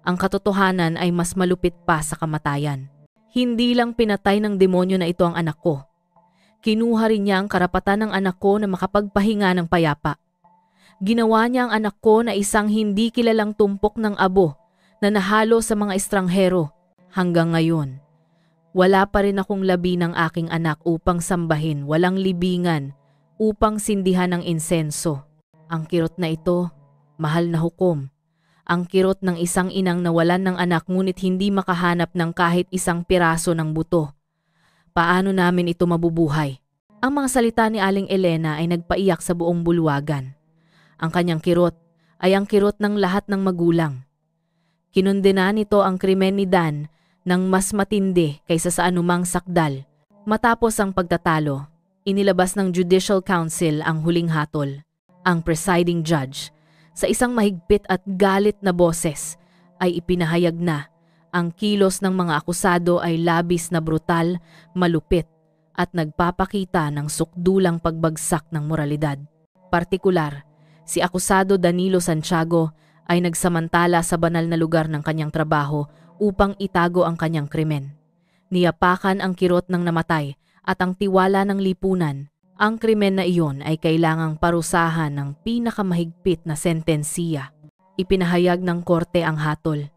ang katotohanan ay mas malupit pa sa kamatayan. Hindi lang pinatay ng demonyo na ito ang anak ko. Kinuha rin niya ang karapatan ng anak ko na makapagpahinga ng payapa. Ginawa niya ang anak ko na isang hindi kilalang tumpok ng abo na nahalo sa mga estranghero. Hanggang ngayon, wala pa rin akong labi ng aking anak upang sambahin, walang libingan upang sindihan ng insenso. Ang kirot na ito, mahal na hukom. Ang kirot ng isang inang nawalan ng anak ngunit hindi makahanap ng kahit isang piraso ng buto. Paano namin ito mabubuhay? Ang mga salita ni Aling Elena ay nagpaiyak sa buong bulwagan. Ang kanyang kirot ay ang kirot ng lahat ng magulang. Kinundena nito ang krimen ni Dan ng mas matindi kaysa sa anumang sakdal. Matapos ang pagtatalo, inilabas ng Judicial Council ang huling hatol. Ang presiding judge, sa isang mahigpit at galit na boses, ay ipinahayag na ang kilos ng mga akusado ay labis na brutal, malupit at nagpapakita ng sukdulang pagbagsak ng moralidad. Partikular, si akusado Danilo Santiago ay nagsamantala sa banal na lugar ng kanyang trabaho upang itago ang kanyang krimen. Niyapakan ang kirot ng namatay at ang tiwala ng lipunan. Ang krimen na iyon ay kailangang parusahan ng pinakamahigpit na sentensiya. Ipinahayag ng korte ang hatol.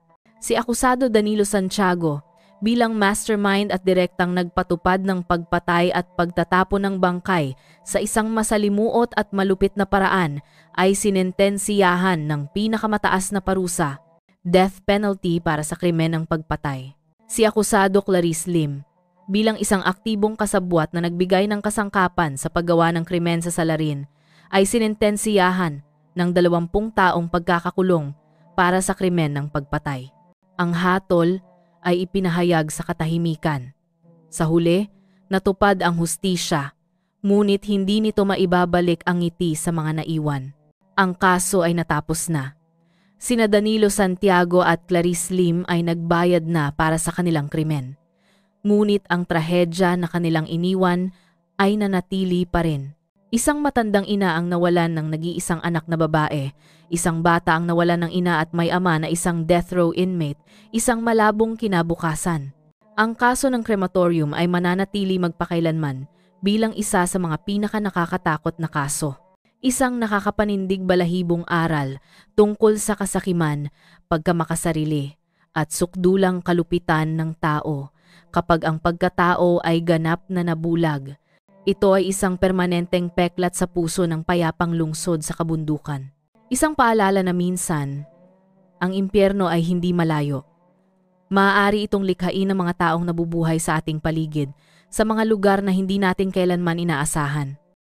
Si akusado Danilo Santiago bilang mastermind at direktang nagpatupad ng pagpatay at pagtatapon ng bangkay sa isang masalimuot at malupit na paraan ay sinentensiyahan ng pinakamataas na parusa, death penalty para sa krimen ng pagpatay. Si akusado Clarice Lim bilang isang aktibong kasabwat na nagbigay ng kasangkapan sa paggawa ng krimen sa Salarin, ay sinentensiyahan ng 20 taong pagkakakulong para sa krimen ng pagpatay. Ang hatol ay ipinahayag sa katahimikan. Sa huli, natupad ang hustisya, ngunit hindi nito maibabalik ang ngiti sa mga naiwan. Ang kaso ay natapos na. Sina Danilo Santiago at Clarice Lim ay nagbayad na para sa kanilang krimen. Ngunit ang trahedya na kanilang iniwan ay nanatili pa rin. Isang matandang ina ang nawalan ng nag-iisang anak na babae, isang bata ang nawalan ng ina at may ama na isang death row inmate, isang malabong kinabukasan. Ang kaso ng crematorium ay mananatili magpakailanman bilang isa sa mga pinaka-nakakatakot na kaso. Isang nakakapanindig balahibong aral tungkol sa kasakiman, pagkamakasarili, at sukdulang kalupitan ng tao. Kapag ang pagkatao ay ganap na nabulag, ito ay isang permanenteng peklat sa puso ng payapang lungsod sa kabundukan. Isang paalala na minsan, ang impyerno ay hindi malayo. Maaari itong likhain ng mga taong nabubuhay sa ating paligid, sa mga lugar na hindi natin kailanman inaasahan.